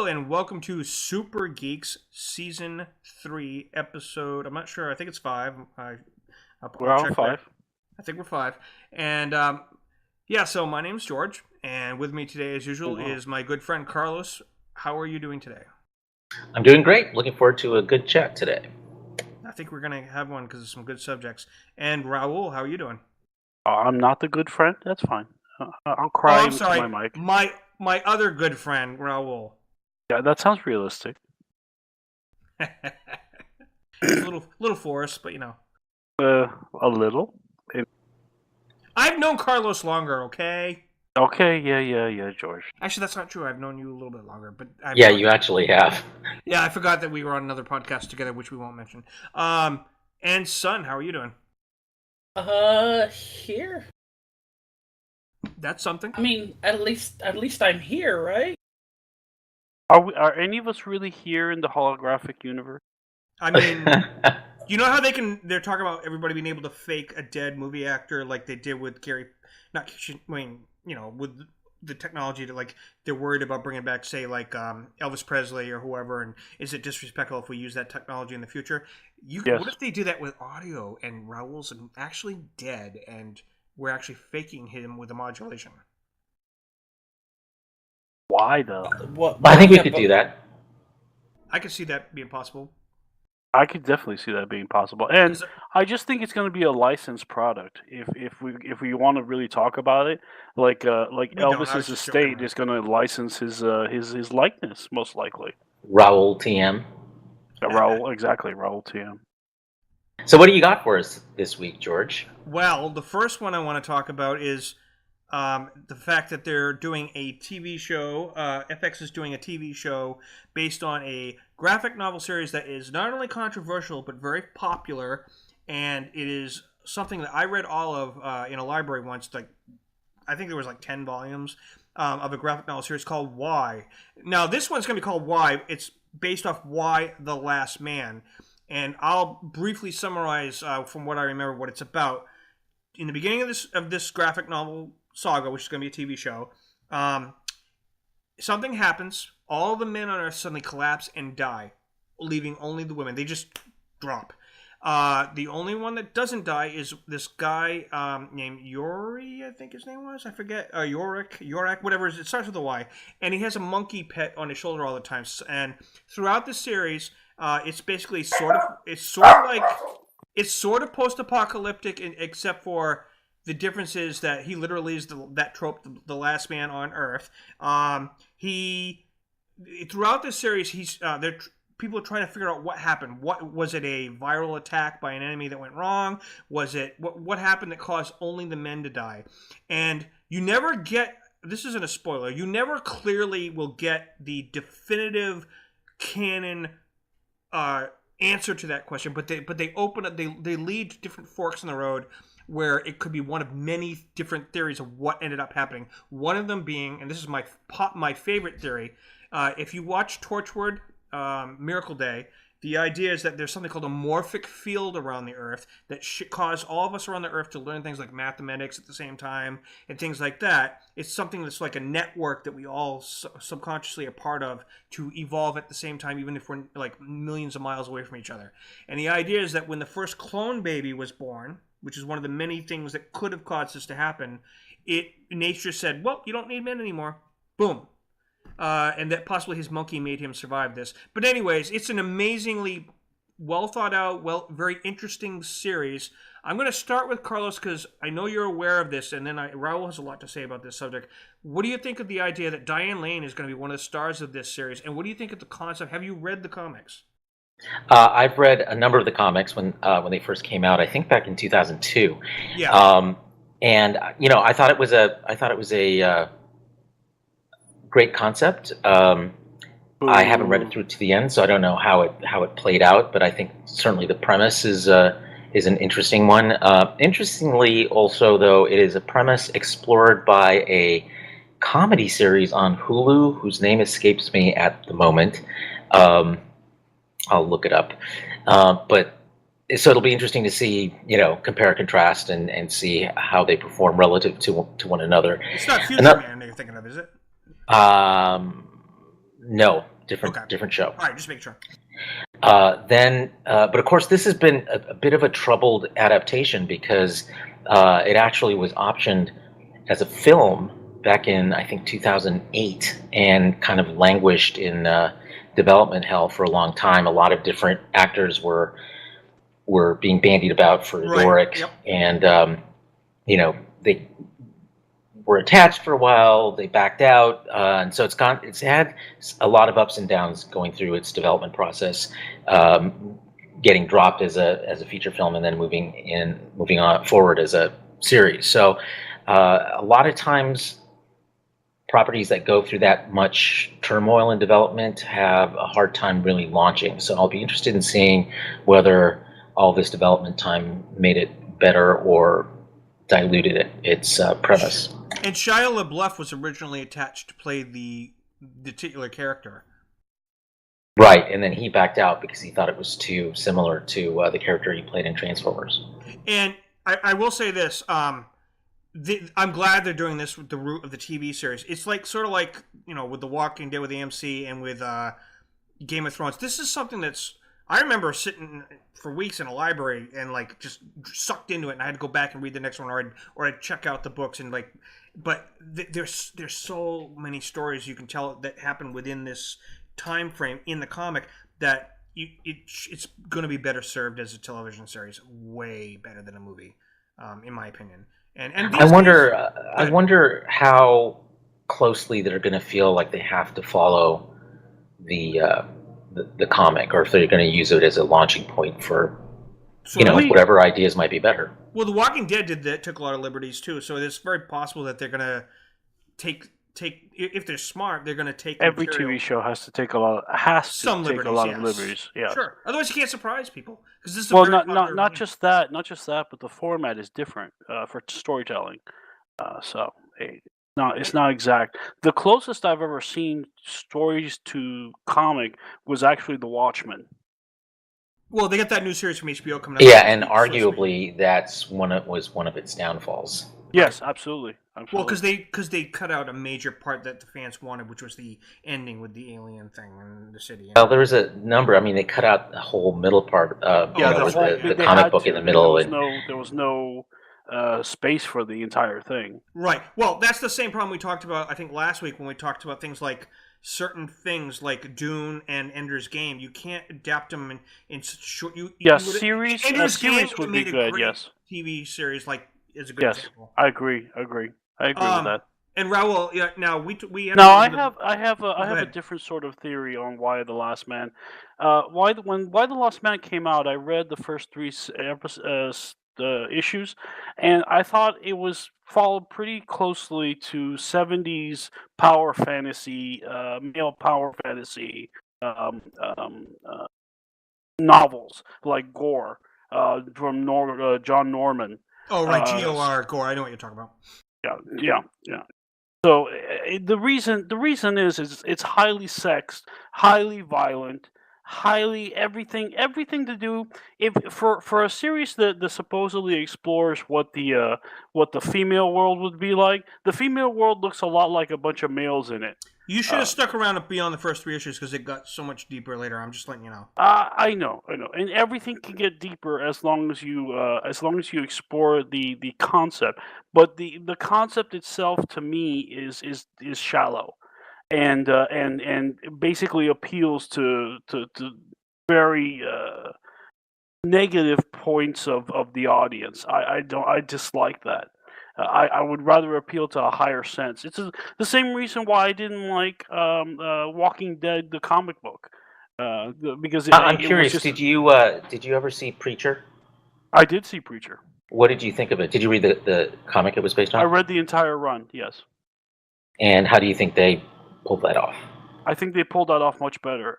and welcome to Super Geeks Season 3 episode. I'm not sure. I think it's 5. We're I'll on check 5. later. I think we're 5. And so my name's George, and with me today, as usual, is my good friend Carlos. How are you doing today? I'm doing great. Looking forward to a good chat today. I think we're going to have one because of some good subjects. And Raul, how are you doing? I'm not the good friend. That's fine. I'll Oh, cry I'm into sorry. my mic. My other good friend, Raul. Yeah, that sounds realistic. It's a little forced, but you know. A little. I've known Carlos longer, okay? Okay, yeah, George. Actually, that's not true. I've known you a little bit longer, but Yeah, you actually have. Yeah, I forgot that we were on another podcast together, which we won't mention. And Son, how are you doing? Here. That's something. I mean, at least I'm here, right? Are any of us really here in the holographic universe? I mean, you know how they're talking about everybody being able to fake a dead movie actor like they did with with the technology that, like, they're worried about bringing back, say, like Elvis Presley or whoever, and is it disrespectful if we use that technology in the future? Yes. What if they do that with audio and Raul's actually dead and we're actually faking him with a modulation? Why though? I think we could do that. I could see that being possible. I could definitely see that being possible, and I just think it's going to be a licensed product. If we want to really talk about it, like Elvis's estate is going to license his likeness, most likely. Raul TM. Raul, exactly, Raul TM. So what do you got for us this week, George? Well, the first one I want to talk about is the fact that they're doing a TV show. FX is doing a TV show based on a graphic novel series that is not only controversial but very popular, and it is something that I read all of in a library once. Like, I think there was like 10 volumes of a graphic novel series called Why. Now, this one's going to be called Why. It's based off Why the Last Man, and I'll briefly summarize from what I remember what it's about. In the beginning of this graphic novel saga, which is going to be a TV show, something happens. All the men on Earth suddenly collapse and die, leaving only the women. They just drop. The only one that doesn't die is this guy named Yori, I think his name was. I forget. Yorak, whatever. It starts with a Y. And he has a monkey pet on his shoulder all the time. And throughout the series, it's basically sort of post-apocalyptic, except for the difference is that he literally is that trope, the last man on Earth. Throughout this series, people are trying to figure out what happened. What was it? A viral attack by an enemy that went wrong? Was it what happened that caused only the men to die? And you never get. This isn't a spoiler. You never clearly will get the definitive canon answer to that question. But they open up. They lead to different forks in the road, where it could be one of many different theories of what ended up happening. One of them being, and this is my favorite theory, if you watch Torchwood, Miracle Day, the idea is that there's something called a morphic field around the Earth that should cause all of us around the Earth to learn things like mathematics at the same time and things like that. It's something that's like a network that we all subconsciously are part of to evolve at the same time, even if we're like millions of miles away from each other. And the idea is that when the first clone baby was born, which is one of the many things that could have caused this to happen, nature said, well, you don't need men anymore. Boom. And that possibly his monkey made him survive this. But anyways, it's an amazingly well thought out, very interesting series. I'm going to start with Carlos because I know you're aware of this, and then Raul has a lot to say about this subject. What do you think of the idea that Diane Lane is going to be one of the stars of this series? And what do you think of the concept? Have you read the comics? I've read a number of the comics when they first came out. I think back in 2002. Yeah. And I thought it was a great concept. I haven't read it through to the end, so I don't know how it played out. But I think certainly the premise is an interesting one. Interestingly, also though, it is a premise explored by a comedy series on Hulu whose name escapes me at the moment. I'll look it up. But so it'll be interesting to see, compare, contrast, and see how they perform relative to one another. It's not Future Man that you're thinking of, is it? No, different show. All right, just make sure. But of course, this has been a bit of a troubled adaptation because it actually was optioned as a film back in, I think, 2008, and kind of languished in development hell for a long time. A lot of different actors were being bandied about for Yorick, Yep. and they were attached for a while. They backed out, and so it's had a lot of ups and downs going through its development process, getting dropped as a feature film, and then moving on forward as a series. So a lot of times, properties that go through that much turmoil in development have a hard time really launching. So I'll be interested in seeing whether all this development time made it better or diluted its premise. And Shia LaBeouf was originally attached to play the titular character. Right, and then he backed out because he thought it was too similar to the character he played in Transformers. And I will say this, I'm glad they're doing this with the root of the TV series. It's like sort of like, with The Walking Dead with AMC and with Game of Thrones. This is something that's, I remember sitting for weeks in a library and like just sucked into it, and I had to go back and read the next one, or I'd check out the books and like. But there's so many stories you can tell that happen within this time frame in the comic that it's going to be better served as a television series, way better than a movie, in my opinion. And I wonder how closely they're going to feel like they have to follow the comic, or if they're going to use it as a launching point for whatever ideas might be better. Well, The Walking Dead took a lot of liberties too, so it's very possible that they're going to take if they're smart, they're going to take every TV show has to take a lot of liberties. Yeah, sure. Otherwise, you can't surprise people because this is not just that, but the format is different for storytelling. It's not exact. The closest I've ever seen stories to comic was actually The Watchmen. Well, they got that new series from HBO coming out. Yeah, and arguably that's one of its downfalls. Yes, absolutely. Well, because they cut out a major part that the fans wanted, which was the ending with the alien thing in the city. Well, there was a number. I mean, they cut out the whole middle part. The comic book in the middle. There was no space for the entire thing. Right. Well, that's the same problem we talked about, I think, last week when we talked about things like certain things like Dune and Ender's Game. You can't adapt them in short. Series would be good. Yes. TV series is a good example. I agree with that. And Raul, now I have a different sort of theory on why The Last Man. Why The Last Man came out, I read the first 3 issues, and I thought it was followed pretty closely to 70s power fantasy, male power fantasy novels like Gore from John Norman. Oh, right, G.O.R. Gore. I know what you're talking about. Yeah. So the reason is it's highly sexed, highly violent, highly everything to do for a series that supposedly explores what the female world would be like. The female world looks a lot like a bunch of males in it. You should have stuck around beyond the first 3 issues because it got so much deeper later. I'm just letting you know. I know, and everything can get deeper as long as you explore the concept. But the concept itself, to me, is shallow, and basically appeals to very negative points of the audience. I dislike that. I would rather appeal to a higher sense. It's the same reason why I didn't like Walking Dead, the comic book, because I'm curious. Did you ever see Preacher? I did see Preacher. What did you think of it? Did you read the comic it was based on? I read the entire run. Yes. And how do you think they pulled that off? I think they pulled that off much better.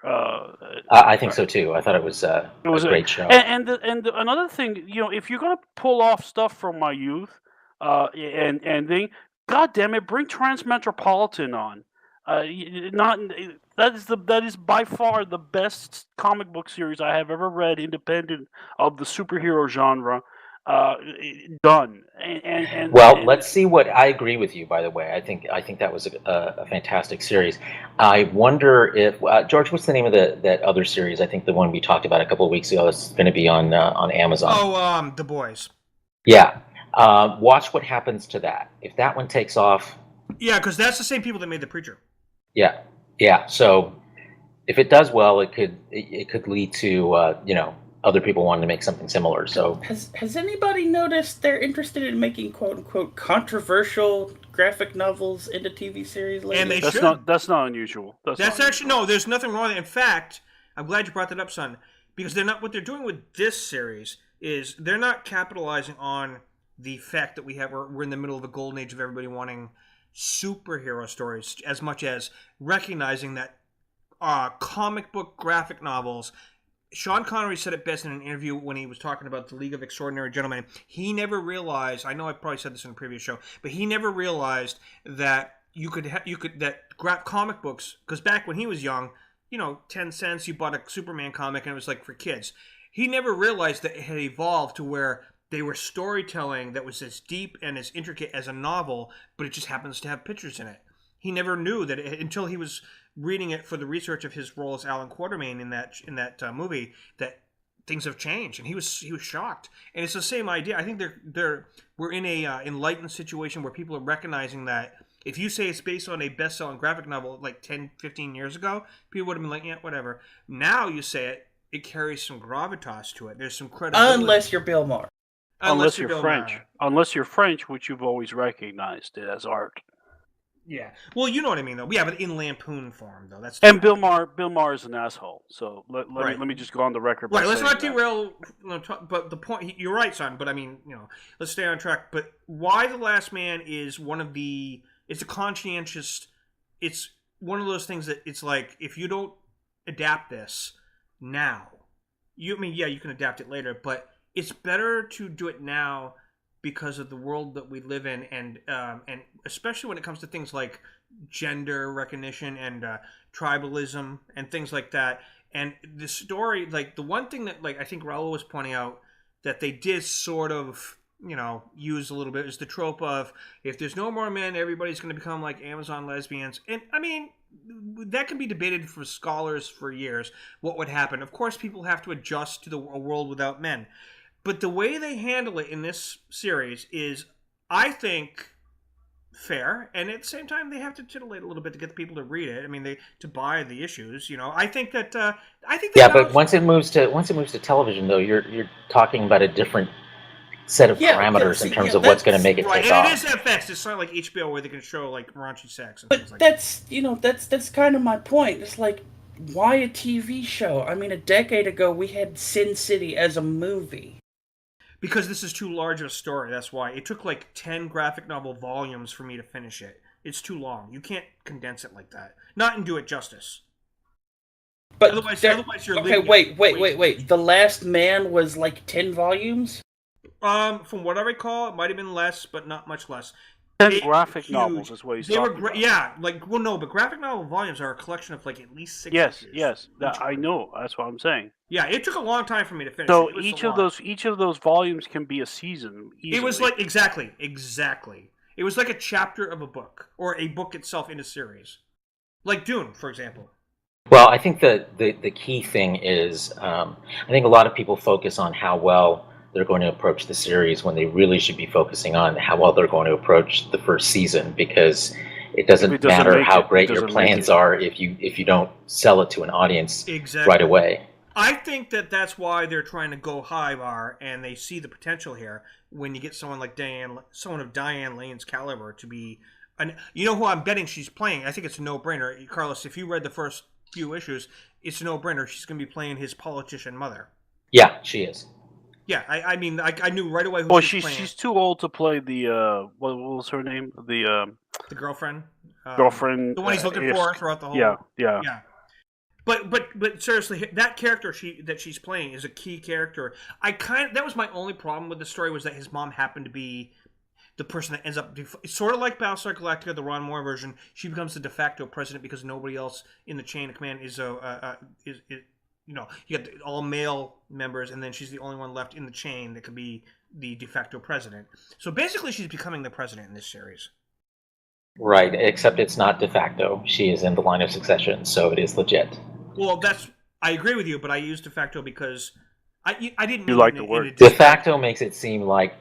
I think so too. I thought it was a great show. And another thing, if you're gonna pull off stuff from my youth. God damn it, bring Transmetropolitan on. That is by far the best comic book series I have ever read, independent of the superhero genre. Done, Well, let's see what I agree with you. By the way, I think that was a fantastic series. I wonder if George, what's the name of that other series? I think the one we talked about a couple of weeks ago is going to be on Amazon. Oh, The Boys. Yeah, watch what happens to that. If that one takes off. Yeah, because that's the same people that made The Preacher. Yeah, yeah. So if it does well, it could lead to other people wanting to make something similar. So has anybody noticed they're interested in making quote unquote controversial graphic novels into TV series lately? And that's not unusual. That's actually no. There's nothing wrong with it. In fact, I'm glad you brought that up, son, because what they're doing with this series is they're not capitalizing on the fact that we're in the middle of a golden age of everybody wanting superhero stories as much as recognizing that comic book graphic novels. Sean Connery said it best in an interview when he was talking about the League of Extraordinary Gentlemen. He never realized, I know I probably said this in a previous show, but he never realized that comic books, because back when he was young, 10 cents, you bought a Superman comic and it was like for kids. He never realized that it had evolved to where they were storytelling that was as deep and as intricate as a novel, but it just happens to have pictures in it. He never knew that until he was reading it for the research of his role as Alan Quartermain in that movie, that things have changed, and he was shocked. And it's the same idea. I think we're in a enlightened situation where people are recognizing that if you say it's based on a best-selling graphic novel like 10, 15 years ago, people would have been like, yeah, whatever. Now you say it carries some gravitas to it. There's some credibility. Unless you're Bill Maher. Unless you're French. Unless you're French, which you've always recognized it as art. Yeah. Well, you know what I mean, though. Yeah, but in lampoon form, though. That's and Bill Maher is an asshole. So let me just go on the record. Right. Let's not derail. But the point, you're right, son. But I mean, let's stay on track. But why The Last Man is one of the. It's a conscientious. It's one of those things that it's like if you don't adapt this now, you can adapt it later, but it's better to do it now because of the world that we live in, and especially when it comes to things like gender recognition and tribalism and things like that. And the story, like the one thing that I think Raul was pointing out that they did sort of use a little bit is the trope of if there's no more men, everybody's going to become like Amazon lesbians. And I mean, that can be debated for scholars for years. What would happen? Of course, people have to adjust to a world without men. But the way they handle it in this series is, I think, fair, and at the same time, they have to titillate a little bit to get the people to read it. I mean, to buy the issues. I think that. But once it moves to television, though, you're talking about a different set of parameters in terms of what's going to make it take off. It is FX. It's not like HBO where they can show like raunchy sex. And things like that's kind of my point. It's like, why a TV show? I mean, a decade ago we had Sin City as a movie. Because this is too large of a story, that's why. It took like 10 graphic novel volumes for me to finish it. It's too long. You can't condense it like that. Not and do it justice. But otherwise you're okay, wait. The Last Man was like 10 volumes? From what I recall, it might have been less, but not much less. 10 graphic novels is what he's talking about. Yeah, but graphic novel volumes are a collection of like at least 6 Yes, issues. yes, I know. That's what I'm saying. Yeah, it took a long time for me to finish. So each of those volumes can be a season. Easily. It was like exactly. It was like a chapter of a book or a book itself in a series, like Dune, for example. Well, I think the key thing is, I think a lot of people focus on how well they're going to approach the series when they really should be focusing on how well they're going to approach the first season, because it doesn't matter how great your plans are if you don't sell it to an audience right away. I think that's why they're trying to go high bar, and they see the potential here when you get someone like someone of Diane Lane's caliber to be. Who I'm betting she's playing? I think it's a no-brainer. Carlos, if you read the first few issues, it's a no-brainer. She's going to be playing his politician mother. Yeah, she is. Yeah, I mean, I knew right away who she was playing. She's too old to play the what was her name? The girlfriend. Girlfriend. The one he's looking for throughout the whole. Yeah. But seriously, that character that she's playing is a key character. That was my only problem with the story, was that his mom happened to be the person that ends up it's sort of like Battlestar Galactica, the Ron Moore version. She becomes the de facto president because nobody else in the chain of command is you got all male members, and then she's the only one left in the chain that could be the de facto president. So basically, she's becoming the president in this series. Right, except it's not de facto. She is in the line of succession, so it is legit. Well, I agree with you, but I use de facto because I didn't You mean like it the in word. a De facto makes it seem like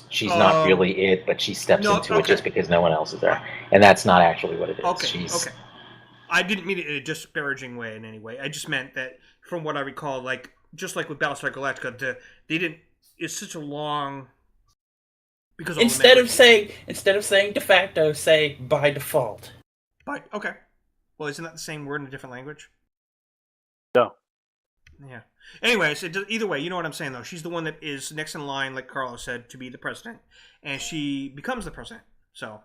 she's not really it, but she steps No, into it okay. just because no one else is there, and that's not actually what it is. Okay, okay. I didn't mean it in a disparaging way in any way. I just meant that, from what I recall, like just like with Battlestar Galactica, they didn't. It's such a long. Because instead of saying de facto, say by default. Okay. Well, isn't that the same word in a different language? No. Yeah. Anyways, either way, you know what I'm saying, though. She's the one that is next in line, like Carlos said, to be the president. And she becomes the president. So.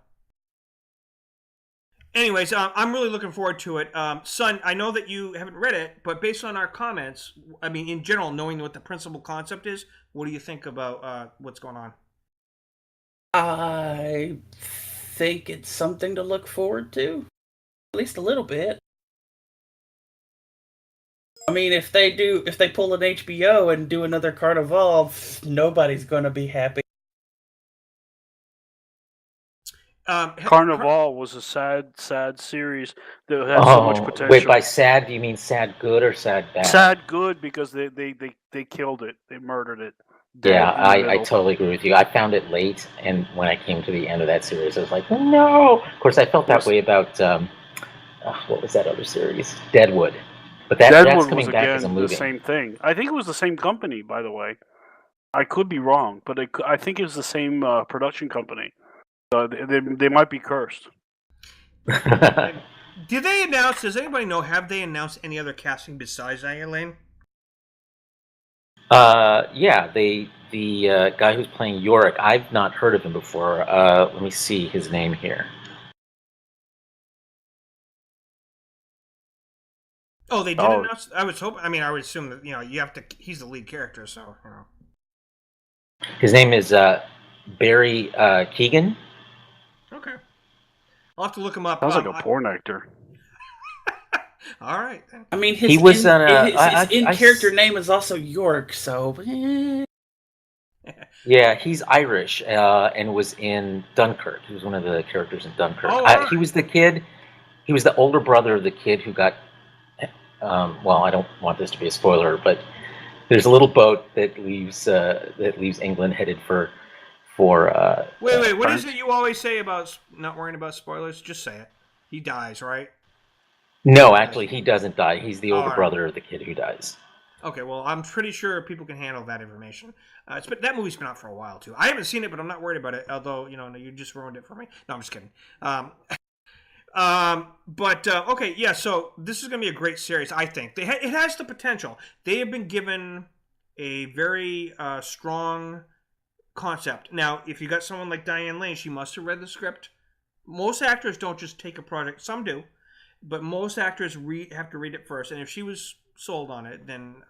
Anyways, I'm really looking forward to it. Son, I know that you haven't read it, but based on our comments, I mean, in general, knowing what the principal concept is, what do you think about what's going on? I think it's something to look forward to. At least a little bit. I mean, if they pull an HBO and do another Carnival, nobody's gonna be happy. Carnival was a sad series that had so much potential. Wait, by sad, do you mean sad good or sad bad? Sad good, because they killed it. They murdered it. Yeah, I totally agree with you. I found it late, and when I came to the end of that series, I was like, no! Of course, I felt that way about, what was that other series? Deadwood. But that's coming back as a movie. The same thing. I think it was the same company, by the way. I could be wrong, but I think it was the same production company. They might be cursed. Did they announce? Does anybody know? Have they announced any other casting besides Diane Lane? Yeah, the guy who's playing Yorick. I've not heard of him before. Let me see his name here. Oh, they did announce. I was hoping. I mean, I would assume that you have to. He's the lead character, so His name is Barry Keoghan. Okay, I'll have to look him up. Sounds like a porn actor. All right. Then. I mean, his in-character name is also York, so. Yeah, he's Irish and was in Dunkirk. He was one of the characters in Dunkirk. He was the kid. He was the older brother of the kid who got. Well, I don't want this to be a spoiler, but there's a little boat that leaves England headed for. Wait! What is it you always say about not worrying about spoilers? Just say it. He dies, right? No, actually, he doesn't die. He's the older brother of the kid who dies. Okay, well, I'm pretty sure people can handle that information. That movie's been out for a while too. I haven't seen it, but I'm not worried about it. Although you just ruined it for me. No, I'm just kidding. Okay, yeah. So this is going to be a great series. I think it has the potential. They have been given a very strong concept. Now, if you got someone like Diane Lane, she must have read the script. Most actors don't just take a project. Some do, but most actors have to read it first. And if she was sold on it, then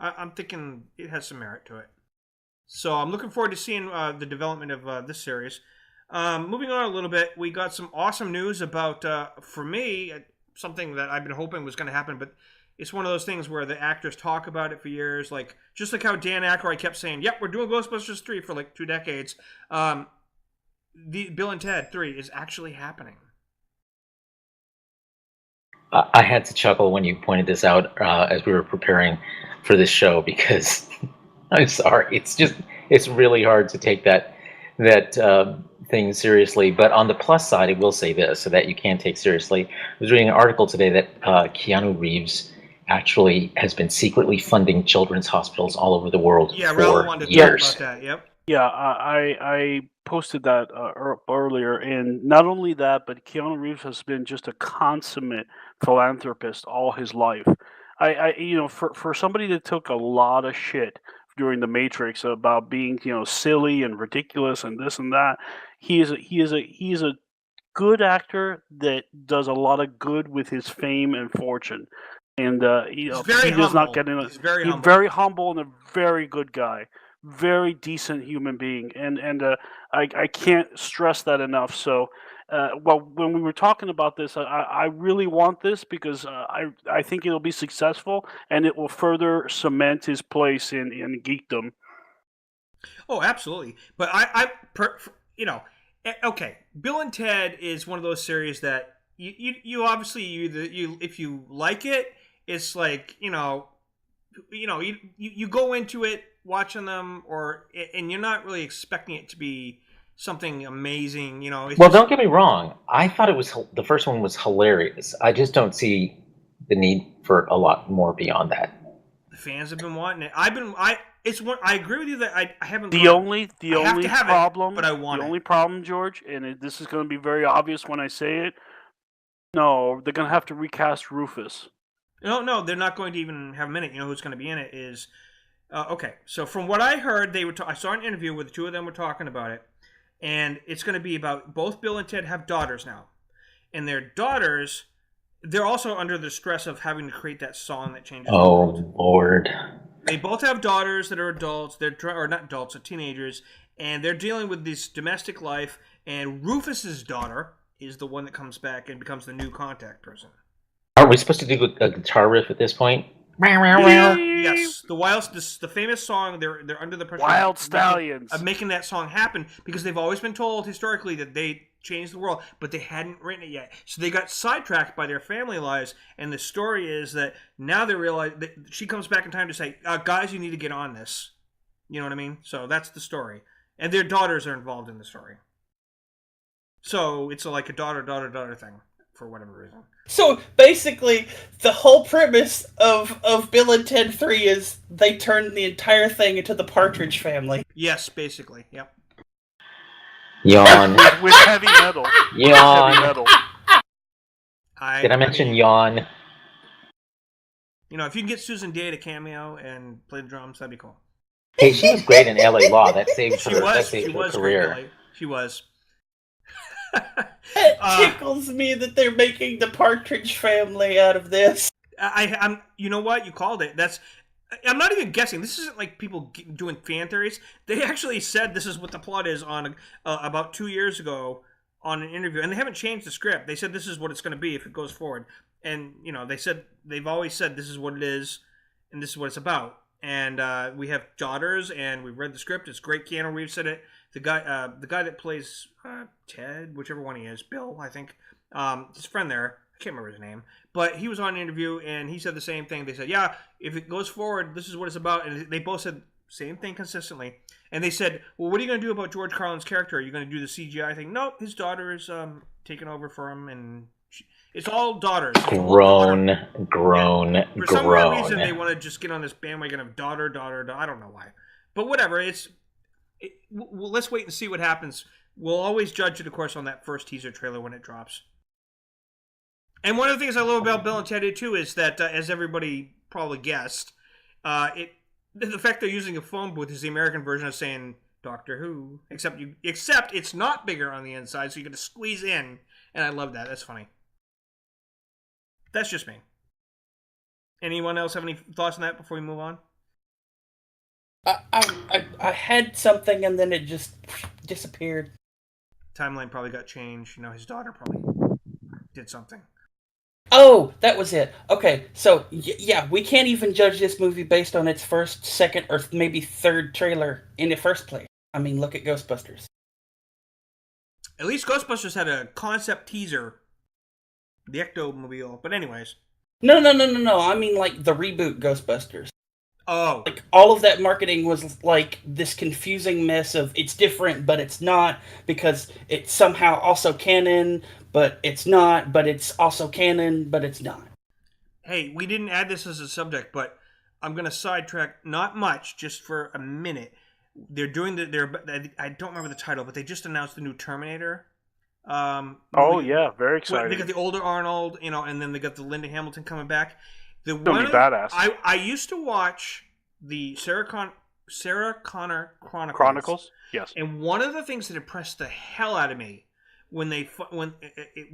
I'm thinking it has some merit to it. So I'm looking forward to seeing the development of this series. Moving on a little bit, we got some awesome news about, for me, something that I've been hoping was going to happen, but it's one of those things where the actors talk about it for years, just like how Dan Aykroyd kept saying, "Yep, we're doing Ghostbusters 3 for 2 decades." The Bill and Ted 3 is actually happening. I had to chuckle when you pointed this out as we were preparing for this show because I'm sorry, it's really hard to take that thing seriously. But on the plus side, I will say this, so that you can take seriously. I was reading an article today that Keanu Reeves actually has been secretly funding children's hospitals all over the world for years. Talk about that. Yep. Yeah, I posted that earlier, and not only that, but Keanu Reeves has been just a consummate philanthropist all his life. For somebody that took a lot of shit during the Matrix about being silly and ridiculous and this and that, he is a good actor that does a lot of good with his fame and fortune, and he does not get in. He's very humble. Very humble and a very good guy. Very decent human being, and I can't stress that enough. So, when we were talking about this, I really want this because I think it'll be successful and it will further cement his place in geekdom. Oh, absolutely. But okay, Bill and Ted is one of those series that you obviously you if you like it, it's like you go into it watching them, and you're not really expecting it to be something amazing. Well, don't get me wrong. I thought the first one was hilarious. I just don't see the need for a lot more beyond that. The fans have been wanting it. It's one. I agree with you that I haven't. The only problem, but I want the only problem, George, and this is going to be very obvious when I say it. No, they're going to have to recast Rufus. No, they're not going to even have a minute. You know who's going to be in it is. Okay, so from what I heard, I saw an interview where the two of them were talking about it, and it's going to be about both Bill and Ted have daughters now, and their daughters, they're also under the stress of having to create that song that changes the world. Oh, Lord. They both have daughters that are adults. Or not adults, they're teenagers, and they're dealing with this domestic life. And Rufus's daughter is the one that comes back and becomes the new contact person. Are we supposed to do a guitar riff at this point? Yes, the famous song. They're under the pressure. Wild Stallions of making that song happen because they've always been told historically that they changed the world, but they hadn't written it yet. So they got sidetracked by their family lives, and the story is that now they realize that she comes back in time to say, guys, you need to get on this. You know what I mean? So that's the story. And their daughters are involved in the story. So it's like a daughter thing for whatever reason. So basically, the whole premise of Bill and Ted 3 is they turned the entire thing into the Partridge Family. Yes, basically. Yep. Yawn. with heavy metal. Yawn. Heavy metal. Did I mention yawn? If you can get Susan Day to cameo and play the drums, that'd be cool. Hey, she was great in LA Law. That saved her career. She was. It tickles me that they're making the Partridge Family out of this. I'm. You know what? You called it. I'm not even guessing. This isn't like people doing fan theories. They actually said this is what the plot is on about 2 years ago on an interview, and they haven't changed the script. They said this is what it's going to be if it goes forward, and they've always said this is what it is, and this is what it's about. And we have daughters, and we've read the script. It's great. Keanu Reeves said it. The guy that plays Ted, whichever one he is, Bill, I think, his friend there. I can't remember his name, but he was on an interview and he said the same thing. They said, yeah, if it goes forward, this is what it's about. And they both said same thing consistently. And they said, well, what are you going to do about George Carlin's character? Are you going to do the CGI thing? Nope, his daughter is taking over for him, and it's all daughters. Grown. For some weird reason, they want to just get on this bandwagon of daughter. I don't know why, but whatever. Let's wait and see what happens. We'll always judge it, of course, on that first teaser trailer when it drops. And one of the things I love about Bill and Ted too is that, as everybody probably guessed, the fact they're using a phone booth is the American version of saying Doctor Who, except it's not bigger on the inside, so you got to squeeze in, and I love that. That's funny. That's just me. Anyone else have any thoughts on that before we move on? I had something and then it just disappeared. Timeline probably got changed. His daughter probably did something. Oh, that was it. Okay, so yeah, we can't even judge this movie based on its first, second, or maybe third trailer in the first place. I mean, look at Ghostbusters. At least Ghostbusters had a concept teaser. The Ectomobile. But anyways. No. I mean, like, the reboot Ghostbusters. Oh. Like, all of that marketing was, like, this confusing mess of it's different, but it's not, because it's somehow also canon, but it's not, but it's also canon, but it's not. Hey, we didn't add this as a subject, but I'm going to sidetrack, not much, just for a minute. They're doing I don't remember the title, but they just announced the new Terminator. Yeah, very exciting. They got the older Arnold, and then they got the Linda Hamilton coming back. Badass. I used to watch the Sarah Connor Chronicles. Chronicles? Yes. And one of the things that impressed the hell out of me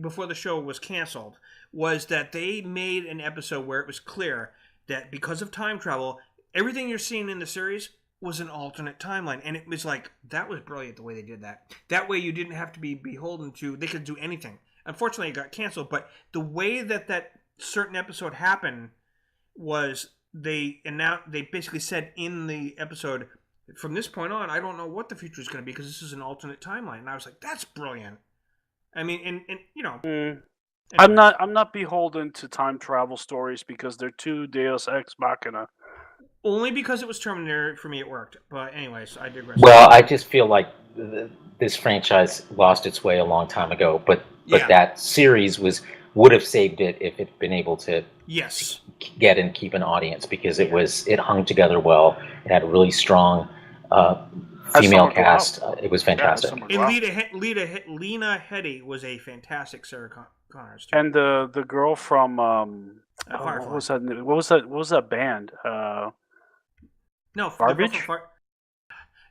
before the show was canceled was that they made an episode where it was clear that because of time travel, everything you're seeing in the series was an alternate timeline. And it was like, that was brilliant the way they did that. That way you didn't have to be beholden to, they could do anything. Unfortunately, it got canceled, but the way that certain episode happened was they basically said in the episode, from this point on, I don't know what the future is going to be because this is an alternate timeline. And I was like, that's brilliant. I mean, and you know, I'm not beholden to time travel stories because they're too Deus Ex Machina. Only because it was Terminator for me, it worked. But anyways, I digress. Well, I just feel like this franchise lost its way a long time ago, but that series would have saved it if it'd been able to get and keep an audience because it hung together well. It had a really strong female cast. It was fantastic. And Lena Headey was a fantastic Sarah Connors too. And the girl from Firefly. What was that band? No, Garbage.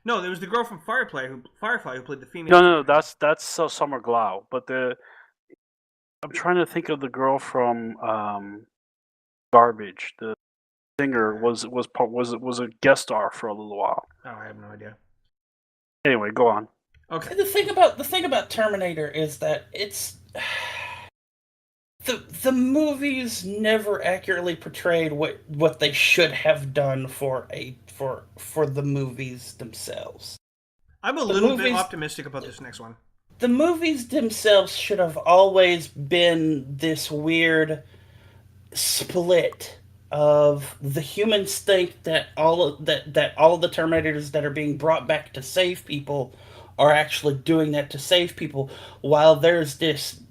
No, there was the girl from Firefly who played the female. No, that's Summer Glau. But I'm trying to think of the girl from Garbage. The singer was a guest star for a little while. Oh, I have no idea. Anyway, go on. Okay. The thing about Terminator is that it's the movies never accurately portrayed what they should have done for the movies themselves. I'm a little bit optimistic about this next one. The movies themselves should have always been this weird split of the humans think that all of the Terminators that are being brought back to save people are actually doing that to save people, while there's this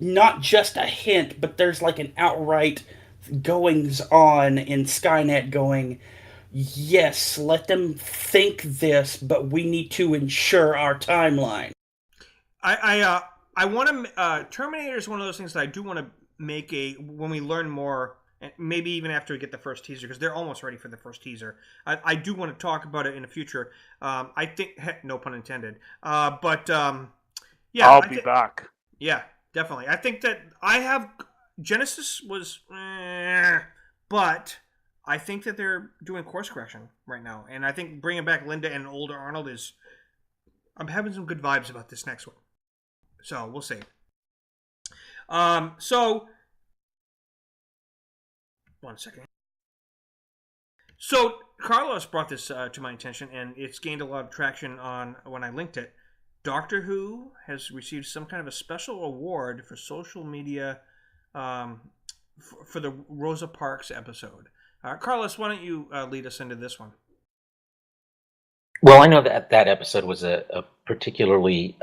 not just a hint, but there's like an outright goings on in Skynet going, yes, let them think this, but we need to ensure our timeline. I want to. Terminator is one of those things that I do want to make when we learn more, maybe even after we get the first teaser, because they're almost ready for the first teaser. I do want to talk about it in the future. I think, no pun intended. Yeah, I'll be back. Yeah, definitely. I think that Genesis was, but I think that they're doing course correction right now, and I think bringing back Linda and older Arnold I'm having some good vibes about this next one. So we'll see. So 1 second. So Carlos brought this to my attention, and it's gained a lot of traction when I linked it. Doctor Who has received some kind of a special award for social media for the Rosa Parks episode. Carlos, why don't you lead us into this one? Well, I know that episode was a particularly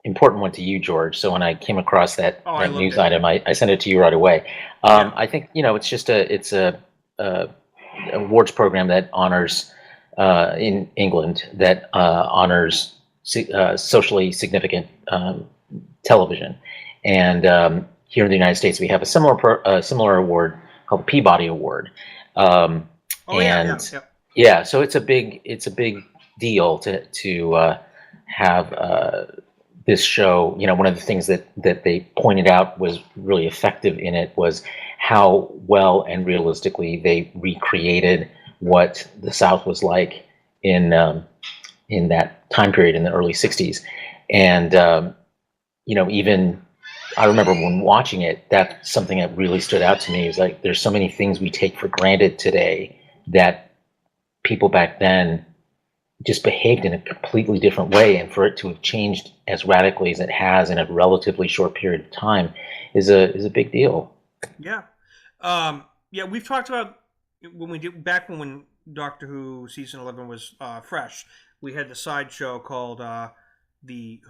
important one to you, George. So when I came across that news item, I sent it to you right away. I think it's just a awards program that honors in England that honors socially significant television, and here in the United States we have a similar award called the Peabody Award. So it's a big deal to have this show. One of the things that they pointed out was really effective in it was how well and realistically they recreated what the South was like in that time period in the early 60s. And even I remember when watching it, that's something that really stood out to me. Is like there's so many things we take for granted today that people back then just behaved in a completely different way, and for it to have changed as radically as it has in a relatively short period of time is a big deal. Yeah. We've talked about when Doctor Who season 11 was fresh. We had the sideshow called the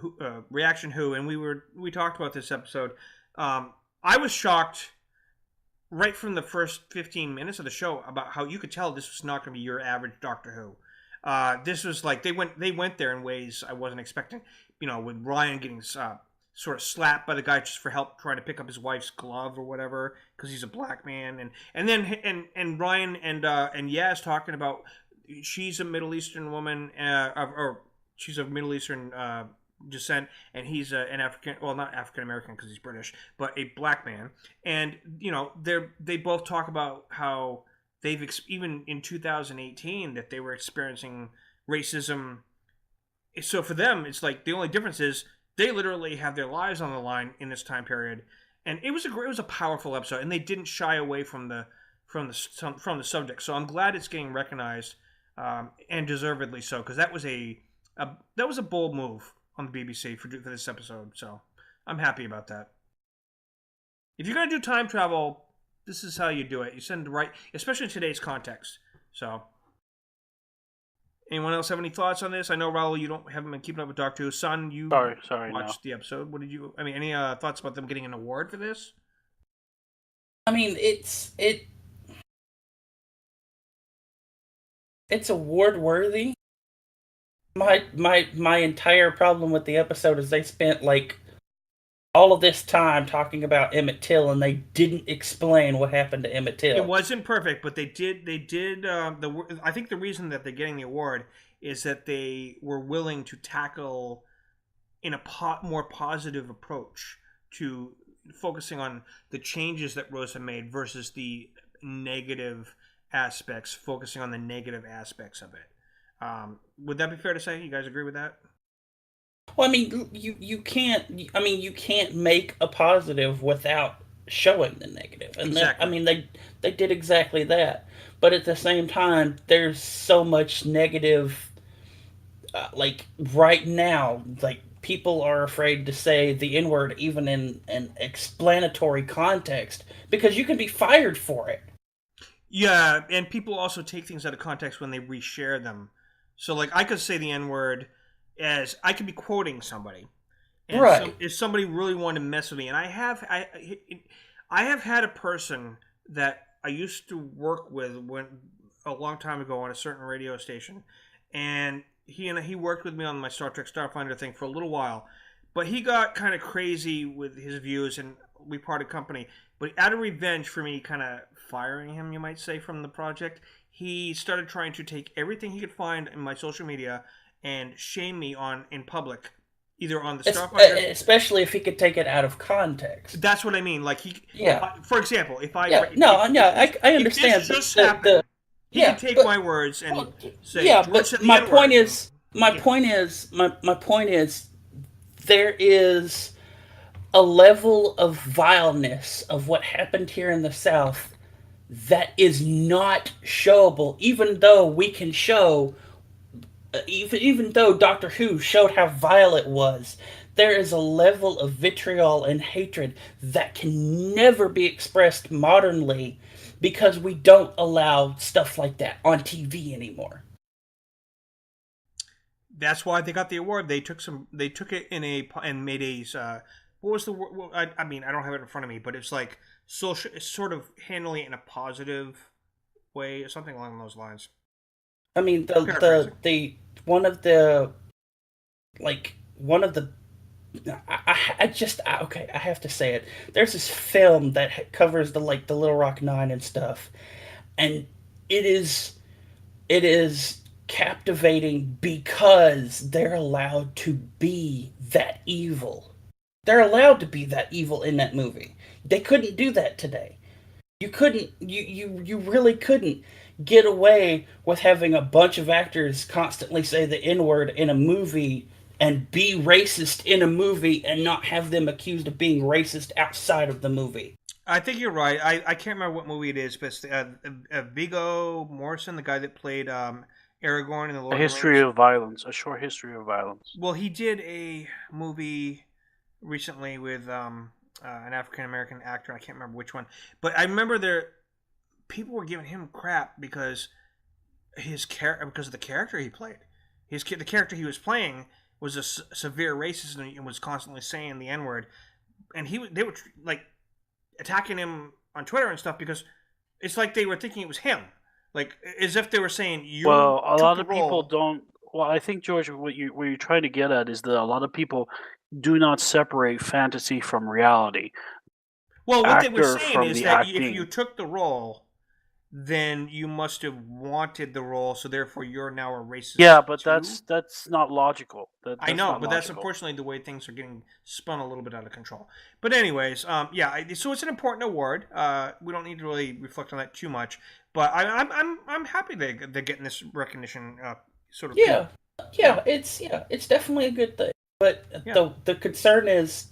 Reaction Who, and we talked about this episode. I was shocked right from the first 15 minutes of the show about how you could tell this was not going to be your average Doctor Who. This was like they went there in ways I wasn't expecting. With Ryan getting sort of slapped by the guy just for help trying to pick up his wife's glove or whatever because he's a black man, and then Ryan and Yaz talking about she's a Middle Eastern woman or she's of Middle Eastern descent, and he's an African, well, not African American because he's British, but a black man, and they both talk about how they've even in 2018 that they were experiencing racism. So for them, it's like the only difference is they literally have their lives on the line in this time period, and it was a powerful episode, and they didn't shy away from from the subject. So I'm glad it's getting recognized, and deservedly so, because that was a bold move on the BBC for this episode. So I'm happy about that. If you're gonna do time travel, this is how you do it. You send the right, especially in today's context. So, anyone else have any thoughts on this? I know, Raul, you haven't been keeping up with Doctor Who. Son, you watched the episode. What did you? I mean, any thoughts about them getting an award for this? I mean, it's award worthy. My entire problem with the episode is they spent like all of this time talking about Emmett Till, and they didn't explain what happened to Emmett Till. It wasn't perfect, but they did. I think the reason that they're getting the award is that they were willing to tackle in a more positive approach to focusing on the changes that Rosa made versus the negative aspects, focusing on the negative aspects of it. Would that be fair to say? You guys agree with that? Well, I mean, you can't make a positive without showing the negative, and exactly. They did exactly that. But at the same time, there's so much negative. Like right now, like people are afraid to say the N-word even in an explanatory context because you can be fired for it. Yeah, and people also take things out of context when they reshare them. So, like, I could say the N-word as I could be quoting somebody, and right? So if somebody really wanted to mess with me, and I have had a person that I used to work with a long time ago on a certain radio station, and he worked with me on my Star Trek Starfinder thing for a little while, but he got kind of crazy with his views, and we parted company. But out of revenge for me kind of firing him, you might say, from the project, he started trying to take everything he could find in my social media and shame me in public, either on the Starfinder, especially if he could take it out of context. That's what I mean. Like for example, I understand. If this just happened, he can take my words and say. Yeah, but my point is, there is a level of vileness of what happened here in the South that is not showable, even though we can show. Even though Doctor Who showed how vile it was, there is a level of vitriol and hatred that can never be expressed modernly because we don't allow stuff like that on TV anymore. That's why they got the award. They took it and made a what was the word? Well, I mean, I don't have it in front of me, but it's like social, sort of handling it in a positive way or something along those lines. I mean, one of the I have to say it. There's this film that covers the Little Rock Nine and stuff, and it is captivating because they're allowed to be that evil. They're allowed to be that evil in that movie. They couldn't do that today. You couldn't. You really couldn't get away with having a bunch of actors constantly say the N-word in a movie and be racist in a movie and not have them accused of being racist outside of the movie. I think you're right. I can't remember what movie it is, but Viggo Mortensen, the guy that played Aragorn in the Lord of the Rings. A short history of violence. Well, he did a movie recently with an African American actor. I can't remember which one, but I remember people were giving him crap because of the character he played. The character he was playing was a severe racist and was constantly saying the N-word, and they were like attacking him on Twitter and stuff because it's like they were thinking it was him, like as if they were saying you. Well, a lot of people don't. Well, I think, George, what you're trying to get at is that a lot of people do not separate fantasy from reality. Well, what they were saying is that if you took the role, then you must have wanted the role, so therefore you're now a racist. Yeah, but that's not logical. I know, but that's unfortunately the way things are getting spun a little bit out of control. But anyways, so it's an important award. We don't need to really reflect on that too much, but I'm happy they're getting this recognition. It's definitely a good thing. But the concern is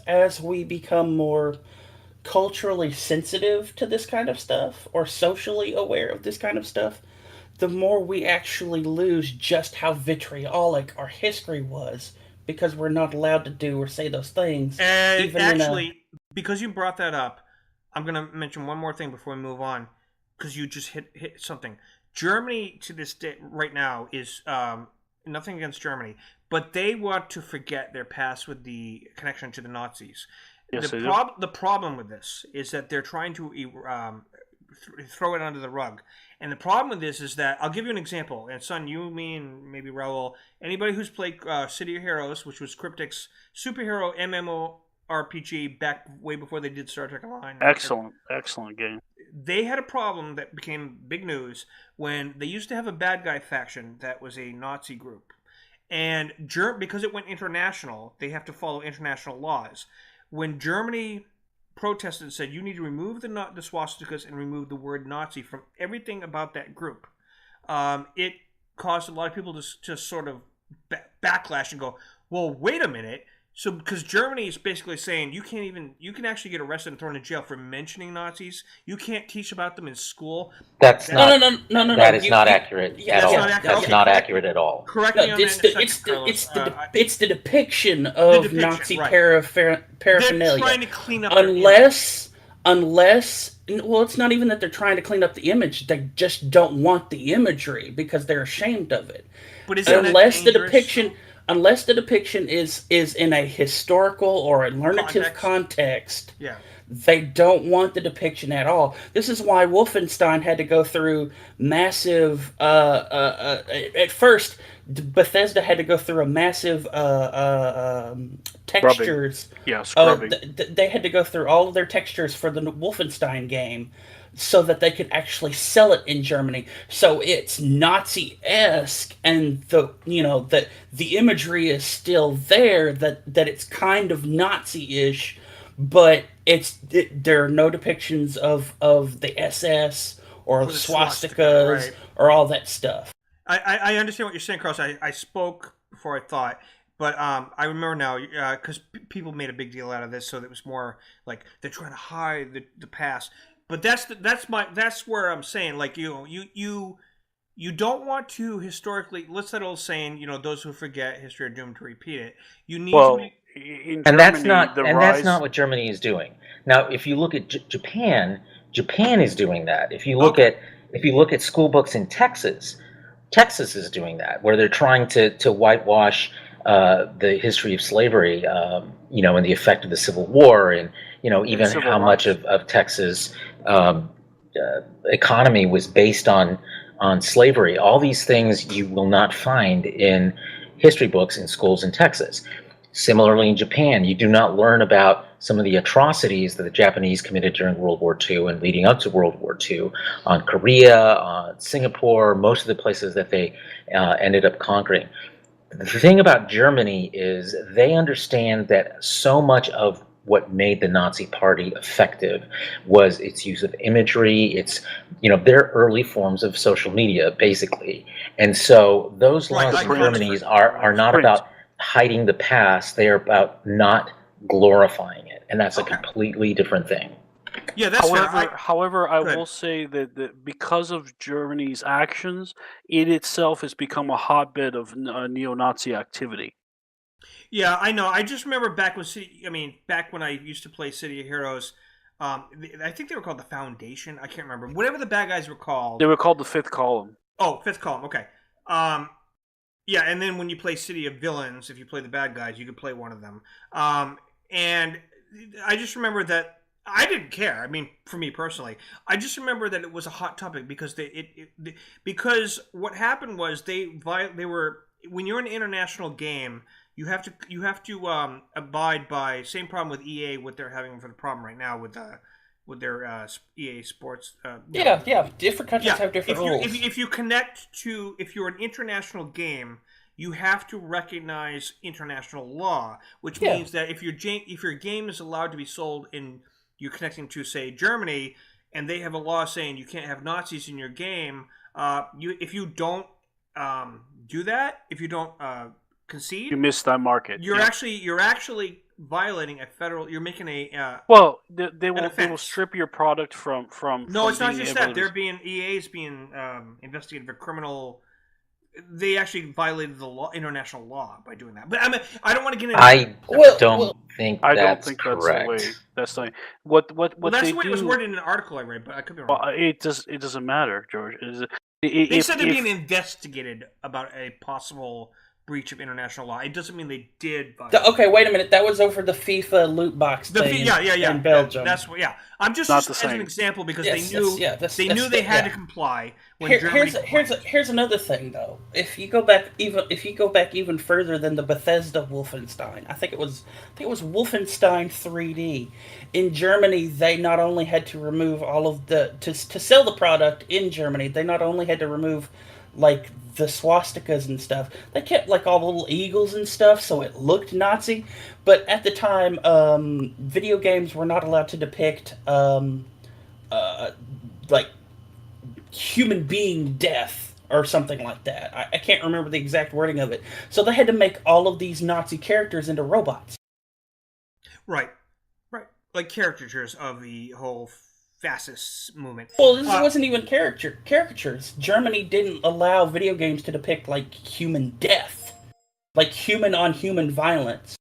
as we become more culturally sensitive to this kind of stuff or socially aware of this kind of stuff, the more we actually lose just how vitriolic our history was because we're not allowed to do or say those things. And even actually, because you brought that up, I'm going to mention one more thing before we move on, because you just hit something. Germany to this day, right now, is nothing against Germany, but they want to forget their past with the connection to the Nazis. Yes, The problem with this is that they're trying to throw it under the rug. And the problem with this is that, I'll give you an example. And son, you, me, and maybe Raul, anybody who's played City of Heroes, which was Cryptic's superhero MMORPG back way before they did Star Trek Online. Excellent game. They had a problem that became big news when they used to have a bad guy faction that was a Nazi group. And because it went international, they have to follow international laws. When Germany protested and said, you need to remove the swastikas and remove the word Nazi from everything about that group, it caused a lot of people to just sort of backlash and go, well, wait a minute. So, because Germany is basically saying you can actually get arrested and thrown in jail for mentioning Nazis. You can't teach about them in school. That is not accurate at all. That's not accurate at all. Correct me on that. It's the depiction of Nazi paraphernalia. They're trying to clean up unless, well, it's not even that they're trying to clean up the image. They just don't want the imagery because they're ashamed of it. But unless the depiction is in a historical or a narrative context, they don't want the depiction at all. This is why Wolfenstein had to go through massive. At first, Bethesda had to go through a massive textures. Scrubbing. They had to go through all of their textures for the Wolfenstein game, so that they could actually sell it in Germany. So it's Nazi-esque, and the imagery is still there. That it's kind of Nazi-ish, but there are no depictions of the SS or the swastikas or all that stuff. I understand what you're saying, Carlos. I spoke before I thought. But I remember now, because people made a big deal out of this, so it was more like they're trying to hide the past. But that's where I'm saying, like, you don't want to historically, what's that old saying, those who forget history are doomed to repeat it. You need to make, and that's not what Germany is doing. Now, if you look at Japan is doing that. If you look at school books in Texas is doing that, where they're trying to whitewash the history of slavery, and the effect of the Civil War, and even how much of Texas economy was based on slavery. All these things you will not find in history books in schools in Texas. Similarly, in Japan, you do not learn about some of the atrocities that the Japanese committed during World War II and leading up to World War II on Korea, on Singapore, most of the places that they ended up conquering. The thing about Germany is they understand that so much of what made the Nazi Party effective was its use of imagery, its, their early forms of social media, basically. And so those laws in Germany are not about hiding the past, they are about not glorifying it. And that's a completely different thing. Yeah, that's however, I will say that because of Germany's actions, it itself has become a hotbed of neo-Nazi activity. Yeah, I know. I just remember back when I used to play City of Heroes, I think they were called the Foundation. I can't remember. Whatever the bad guys were called. They were called the Fifth Column. Oh, Fifth Column. Okay. Yeah, and then when you play City of Villains, if you play the bad guys, you could play one of them. And I just remember that I didn't care. I mean, for me personally, I just remember that it was a hot topic because because what happened was they were, when you're in an international game, you have to abide by same problem with EA, what they're having for the problem right now with their EA Sports. Different countries have different rules. If you're an international game, you have to recognize international law, which means that if your game is allowed to be sold in, you're connecting to, say, Germany, and they have a law saying you can't have Nazis in your game, if you don't do that, if you don't concede, you miss that market. You're actually violating a federal. You're making a. Well, they will offense. strip your product from. No, it's not being just able that. to EA is being investigated for criminal. They actually violated the law, international law, by doing that. But I mean, I don't want to get into. I don't think I don't that's think correct. that's the way. That's the what That's they the way do. it was worded in an article I read, but I could be wrong. Well, it doesn't matter, George. They said they're being investigated about a possible breach of international law. It doesn't mean they did. Okay, wait a minute. That was over the FIFA loot box thing in Belgium. That's what. Yeah, I'm just as an example because they knew they had to comply. When here's another thing though. If you go back even further than the Bethesda Wolfenstein, I think it was Wolfenstein 3D. In Germany, they not only had to remove all of to sell the product in Germany, they not only had to remove like the swastikas and stuff. They kept like all the little eagles and stuff, so it looked Nazi. But at the time, video games were not allowed to depict like human being death or something like that. I can't remember the exact wording of it. So they had to make all of these Nazi characters into robots. Right. Like caricatures of the whole fascist movement. Well, this wasn't even caricatures. Germany didn't allow video games to depict like human death, like human on human violence.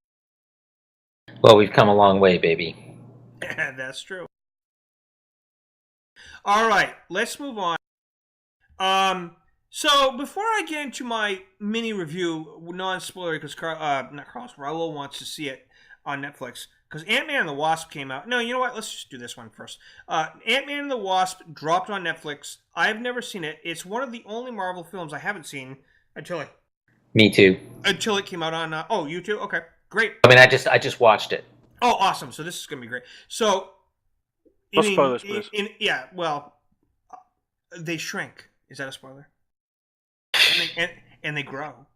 Well, we've come a long way, baby. That's true. All right, let's move on. So before I get into my mini review, non-spoiler, because Raul wants to see it on Netflix. Because Ant-Man and the Wasp came out. No, you know what? Let's just do this one first. Ant-Man and the Wasp dropped on Netflix. I've never seen it. It's one of the only Marvel films I haven't seen until it. Me too. Until it came out on. Oh, you too? Okay, great. I mean, I just watched it. Oh, awesome! So this is gonna be great. So, no spoilers, please. Yeah, well, they shrink. Is that a spoiler? And they grow.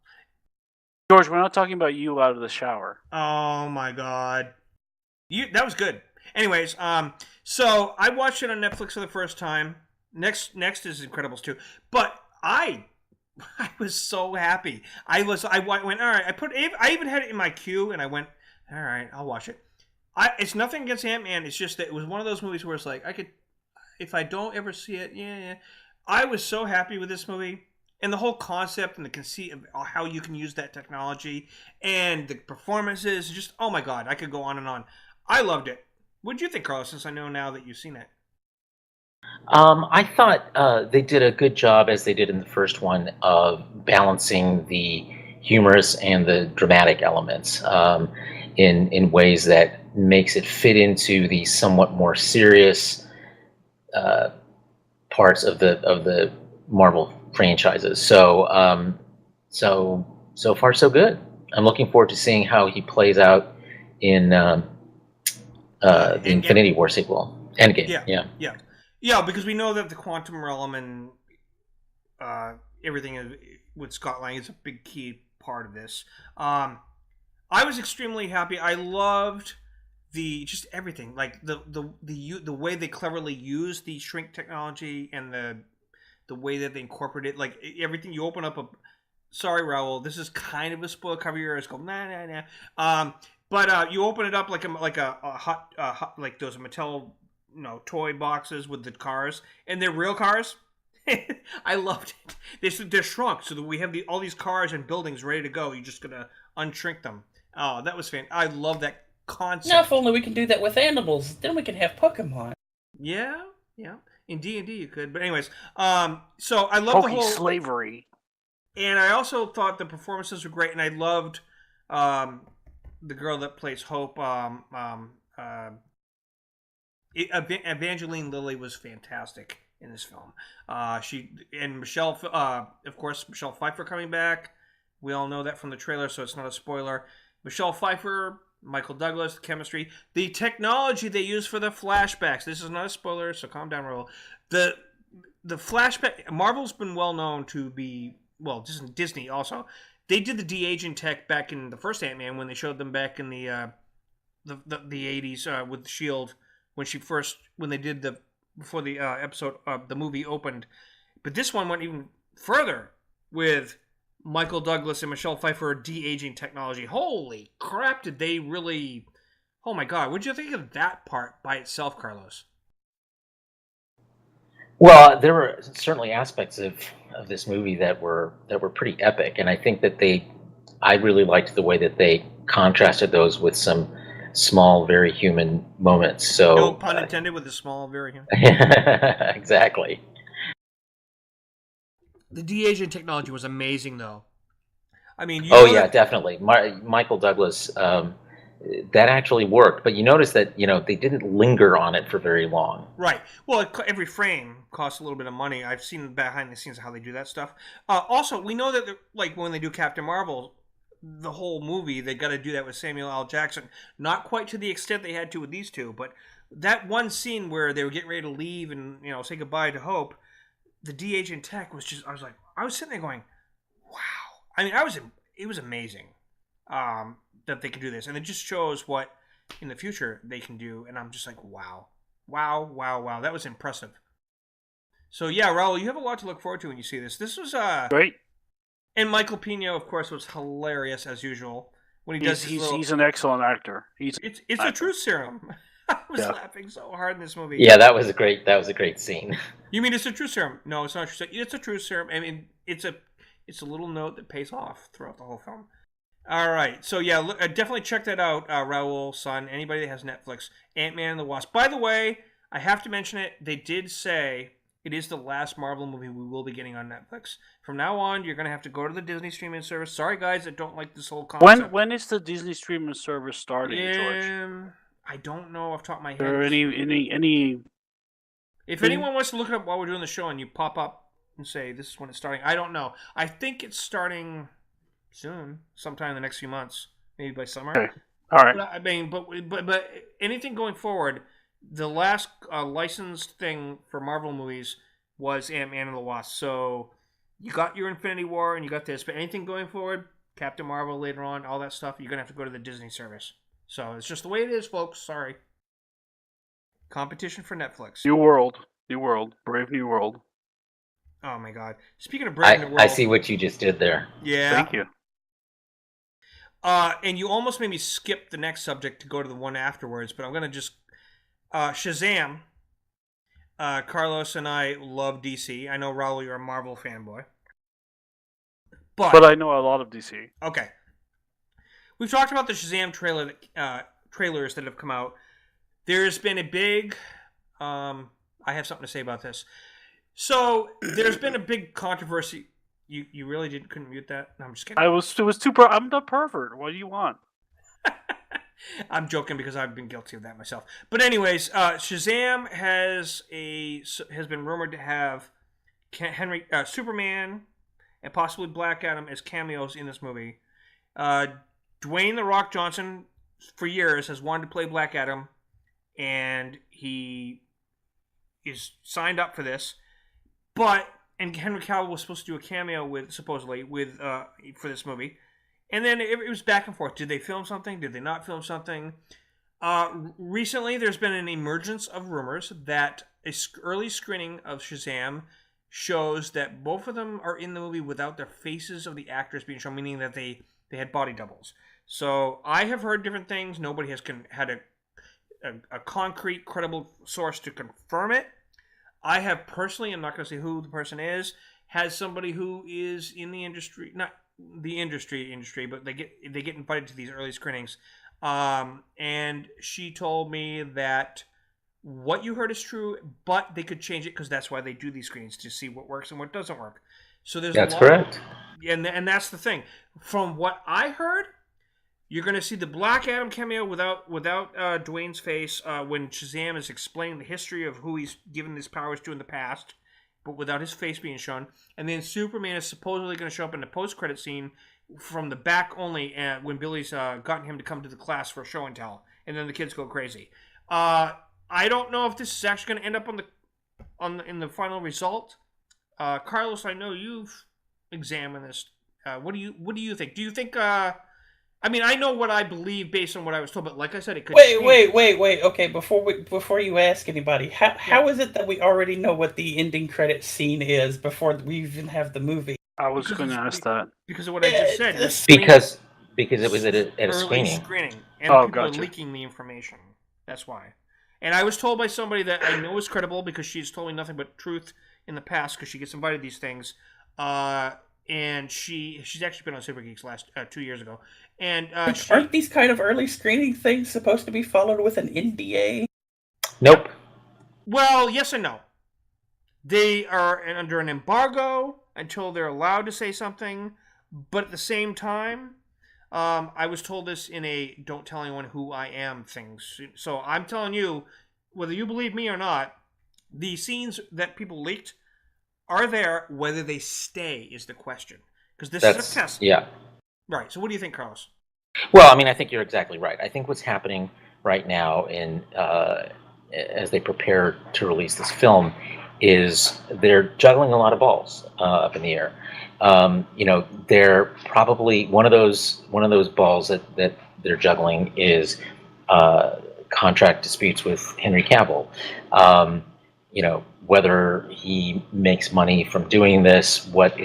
George, we're not talking about you out of the shower. Oh my God. That was good. Anyways, so I watched it on Netflix for the first time. Next is Incredibles 2. But I was so happy. I went, all right. I even had it in my queue, and I went, all right, I'll watch it. It's nothing against Ant-Man. It's just that it was one of those movies where it's like, if I don't ever see it, yeah. I was so happy with this movie. And the whole concept and the conceit of how you can use that technology and the performances, just, oh my God, I could go on and on. I loved it. What did you think, Carlos, since I know now that you've seen it? I thought they did a good job, as they did in the first one, of balancing the humorous and the dramatic elements in ways that makes it fit into the somewhat more serious parts of the Marvel franchises. So far so good. I'm looking forward to seeing how he plays out in the Infinity War sequel. Endgame. Yeah, because we know that the quantum realm and everything with Scott Lang is a big key part of this. I was extremely happy. I loved just everything, like the way they cleverly use the shrink technology and the way that they incorporate it, like everything. You open up sorry, Raul, this is kind of a spoiler. Cover your ears. Go nah. But you open it up like a hot like those Mattel toy boxes with the cars, and they're real cars. I loved it. They're shrunk, so that we have all these cars and buildings ready to go. You're just gonna unshrink them. Oh, that was fantastic. I love that concept. Now, if only we can do that with animals, then we can have Pokemon. Yeah. In D&D you could, but anyways, so I love the whole slavery, and I also thought the performances were great, and I loved the girl that plays Hope. Evangeline Lilly was fantastic in this film. Michelle, of course, Michelle Pfeiffer coming back. We all know that from the trailer, so it's not a spoiler. Michelle Pfeiffer, Michael Douglas, the chemistry, the technology they use for the flashbacks. This is not a spoiler, so calm down, Raul. The flashback. Marvel's been well known to be, well, Disney also. They did the de-aging tech back in the first Ant-Man when they showed them back in the 80s with S.H.I.E.L.D. when they did before the episode the movie opened. But this one went even further with Michael Douglas and Michelle Pfeiffer de-aging technology. Holy crap, did they really Oh my God, what did you think of that part by itself, Carlos? Well, there were certainly aspects of this movie that were pretty epic, and I think that I really liked the way that they contrasted those with some small, very human moments. So, no pun intended with the small, very human. Exactly. The de-aging technology was amazing, though. I mean, Definitely. Michael Douglas, that actually worked, but you notice that they didn't linger on it for very long. Right. Well, every frame costs a little bit of money. I've seen behind the scenes how they do that stuff. Also, we know that like when they do Captain Marvel, the whole movie they got to do that with Samuel L. Jackson. Not quite to the extent they had to with these two, but that one scene where they were getting ready to leave and say goodbye to Hope, the de-aging tech was just. I was sitting there going, wow. I mean, it was amazing that they could do this, and it just shows what in the future they can do. And I'm just like, wow, that was impressive. So yeah, Raul, you have a lot to look forward to when you see this. This was great, and Michael Pena, of course, was hilarious as usual when he does. He's an excellent actor. It's a truth serum. I was laughing so hard in this movie. Yeah, that was a great scene. You mean it's a truth serum? No, it's not a truth serum. It's a truth serum. I mean, it's a little note that pays off throughout the whole film. All right. So, yeah, definitely check that out, Raul, son. Anybody that has Netflix. Ant-Man and the Wasp. By the way, I have to mention it. They did say it is the last Marvel movie we will be getting on Netflix. From now on, you're going to have to go to the Disney streaming service. Sorry, guys, that don't like this whole concept. When is the Disney streaming service starting, George? I don't know off the top of my head. Or any... If anyone wants to look it up while we're doing the show and you pop up and say this is when it's starting, I don't know. I think it's starting soon, sometime in the next few months, maybe by summer. Okay. All right. But, I mean, but anything going forward, the last licensed thing for Marvel movies was Ant-Man and the Wasp. So you got your Infinity War and you got this, but anything going forward, Captain Marvel later on, all that stuff, you're gonna have to go to the Disney service. So it's just the way it is, folks. Sorry. Competition for Netflix. New World, Brave New World. Oh my God! Speaking of Brave New World, I see what you just did there. Yeah. Thank you. And you almost made me skip the next subject to go to the one afterwards, but I'm gonna just Shazam. Carlos and I love DC. I know Raul, you're a Marvel fanboy, but I know a lot of DC. Okay. We've talked about the Shazam trailers that have come out. There's been a big... I have something to say about this. So, there's been a big controversy. You really couldn't mute that? No, I'm just kidding. It was too... I'm the pervert. What do you want? I'm joking because I've been guilty of that myself. But anyways, Shazam has been rumored to have Superman and possibly Black Adam as cameos in this movie. Dwayne "The Rock" Johnson, for years, has wanted to play Black Adam, and he is signed up for this. And Henry Cavill was supposed to do a cameo supposedly for this movie. And then it was back and forth. Did they film something? Did they not film something? Recently, there's been an emergence of rumors that an early screening of Shazam shows that both of them are in the movie without the faces of the actors being shown, meaning that they had body doubles. So I have heard different things. Nobody has had a concrete, credible source to confirm it. I have personally, I'm not going to say who the person is, has somebody who is in the industry, not the industry, but they get invited to these early screenings. And she told me that what you heard is true, but they could change it because that's why they do these screenings, to see what works and what doesn't work. So that's correct. And that's the thing. From what I heard, you're going to see the Black Adam cameo without Dwayne's face when Shazam is explaining the history of who he's given these powers to in the past, but without his face being shown. And then Superman is supposedly going to show up in the post-credit scene from the back only when Billy's gotten him to come to the class for a show and tell. And then the kids go crazy. I don't know if this is actually going to end up in the final result. Carlos, I know you've examined this. What do you think? Do you think? I mean, I know what I believe based on what I was told, but like I said, it could. Wait. Okay, before you ask anybody, how is it that we already know what the ending credit scene is before we even have the movie? I was going to ask that because of what I just said. Because it was at a early screening. and people gotcha. are leaking the information. That's why. And I was told by somebody that I know is credible because she's told me nothing but truth in the past because she gets invited to these things. And she's actually been on Super Geeks last 2 years ago. And aren't these kind of early screening things supposed to be followed with an NDA? Nope. Well, yes and no. They are under an embargo until they're allowed to say something, but at the same time, I was told this in a "don't tell anyone who I am" things. So I'm telling you, whether you believe me or not, the scenes that people leaked are there. Whether they stay is the question, because this is a test. Yeah. Right. So what do you think, Carlos? Well, I mean, I think you're exactly right. I think what's happening right now as they prepare to release this film is they're juggling a lot of balls up in the air. They're probably one of those balls that they're juggling is contract disputes with Henry Cavill. Whether he makes money from doing this, what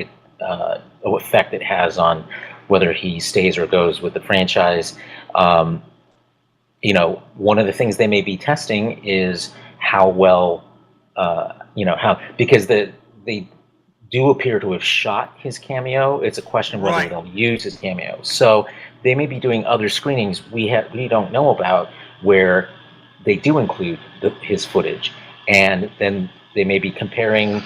effect it has on whether he stays or goes with the franchise. One of the things they may be testing is how well, because they do appear to have shot his cameo. It's a question of whether they'll use his cameo. So they may be doing other screenings we don't know about where they do include his footage, and then they may be comparing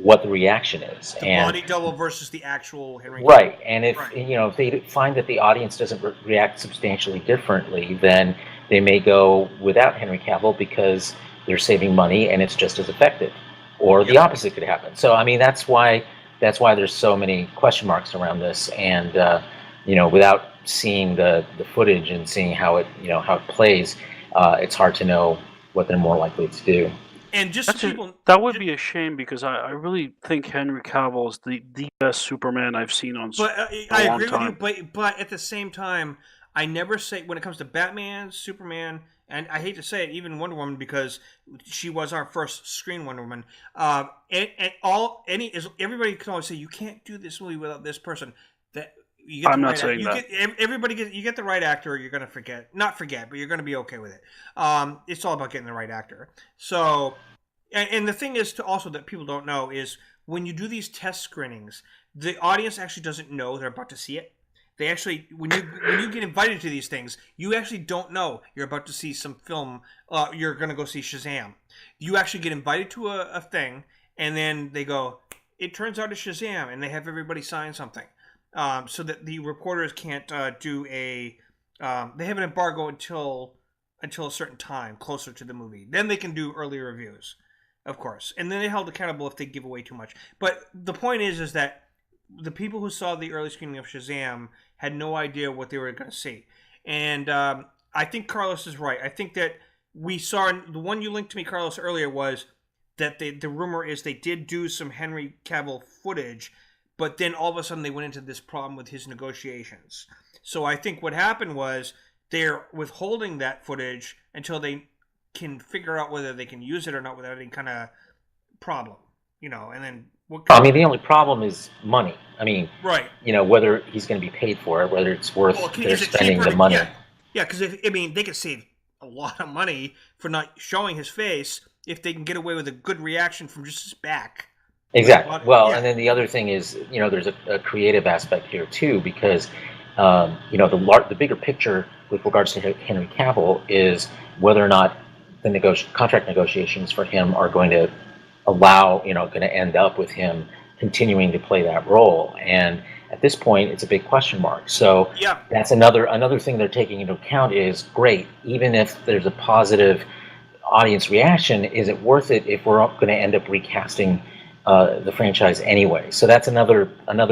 what the reaction is. The body double versus the actual Henry Cavill. Right, and if they find that the audience doesn't react substantially differently, then they may go without Henry Cavill because they're saving money and it's just as effective. Or the opposite could happen. So I mean that's why there's so many question marks around this, and without seeing the footage and seeing how it plays, it's hard to know what they're more likely to do. And just that would be a shame because I really think Henry Cavill is the best Superman I've seen on screen. I agree with you, but at the same time, I never say when it comes to Batman, Superman, and I hate to say it, even Wonder Woman because she was our first screen Wonder Woman. Everybody can always say you can't do this movie without this person. You get I'm not saying that. You get the right actor, you're going to not forget, but you're going to be okay with it. It's all about getting the right actor. So, and the thing is also that people don't know is when you do these test screenings, the audience actually doesn't know they're about to see it. They actually, when you get invited to these things, you actually don't know you're about to see some film. You're going to go see Shazam. You actually get invited to a thing, and then they go, it turns out it's Shazam, and they have everybody sign something. So that the reporters can't do they have an embargo until a certain time closer to the movie. Then they can do early reviews, of course, and then they're held accountable if they give away too much. But the point is that the people who saw the early screening of Shazam had no idea what they were going to see, and I think Carlos is right. I think that we saw the one you linked to me, Carlos, earlier was that the rumor is they did do some Henry Cavill footage. But then all of a sudden they went into this problem with his negotiations. So I think what happened was they're withholding that footage until they can figure out whether they can use it or not without any kind of problem, and then the only problem is money. I mean, right. Whether he's going to be paid for it, whether it's worth their spending the money. Yeah, because they could save a lot of money for not showing his face if they can get away with a good reaction from just his back. Exactly. Well, and then the other thing is, there's a creative aspect here too, because the bigger picture with regards to Henry Cavill is whether or not the contract negotiations for him are going to allow, going to end up with him continuing to play that role. And at this point, it's a big question mark. So that's another thing they're taking into account is great, even if there's a positive audience reaction, is it worth it if we're going to end up recasting the franchise anyway? So that's another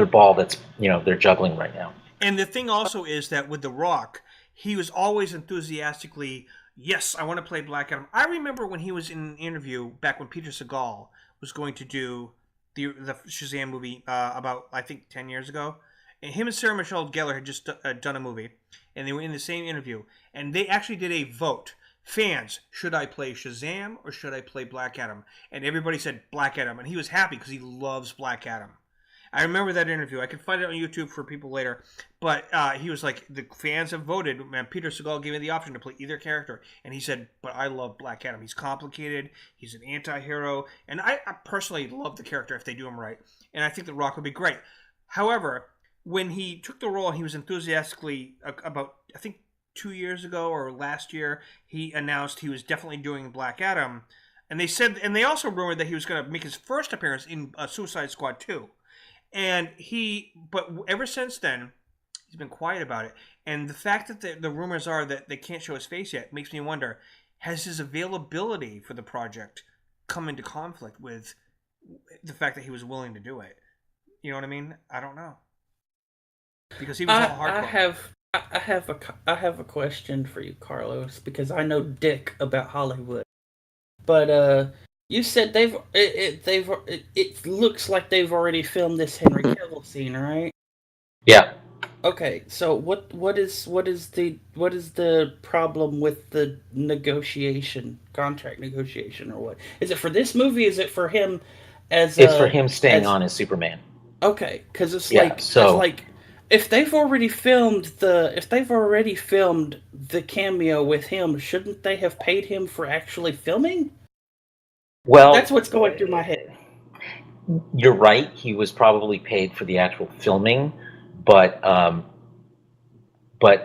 ball that's they're juggling right now. And the thing also is that with The Rock, he was always enthusiastically, yes, I want to play Black Adam. I remember when he was in an interview back when Peter Segal was going to do the Shazam movie about I think 10 years ago, and him and Sarah Michelle Gellar had just done a movie, and they were in the same interview, and they actually did a vote. Fans, should I play Shazam or should I play Black Adam? And everybody said Black Adam, and he was happy because he loves Black Adam. I remember that interview. I can find it on YouTube for people later. But he was like, the fans have voted. Man, Peter Segal gave me the option to play either character. And he said, but I love Black Adam. He's complicated. He's an anti-hero. And I personally love the character if they do him right. And I think The Rock would be great. However, when he took the role and he was enthusiastically about, I think 2 years ago or last year, he announced he was definitely doing Black Adam. And they said, and they also rumored that he was going to make his first appearance in Suicide Squad 2. And but ever since then, he's been quiet about it. And the fact that the rumors are that they can't show his face yet makes me wonder, has his availability for the project come into conflict with the fact that he was willing to do it? You know what I mean? I don't know. Because he was all hardcore. I have a question for you, Carlos, because I know dick about Hollywood. But you said it looks like they've already filmed this Henry Cavill scene, right? Yeah. Okay, so what is the problem with the contract negotiation, or what? Is it for this movie? Is it for him It's for him staying on as Superman. Okay, because it's like if they've already filmed the cameo with him, shouldn't they have paid him for actually filming? Well, that's what's going through my head. You're right. He was probably paid for the actual filming, but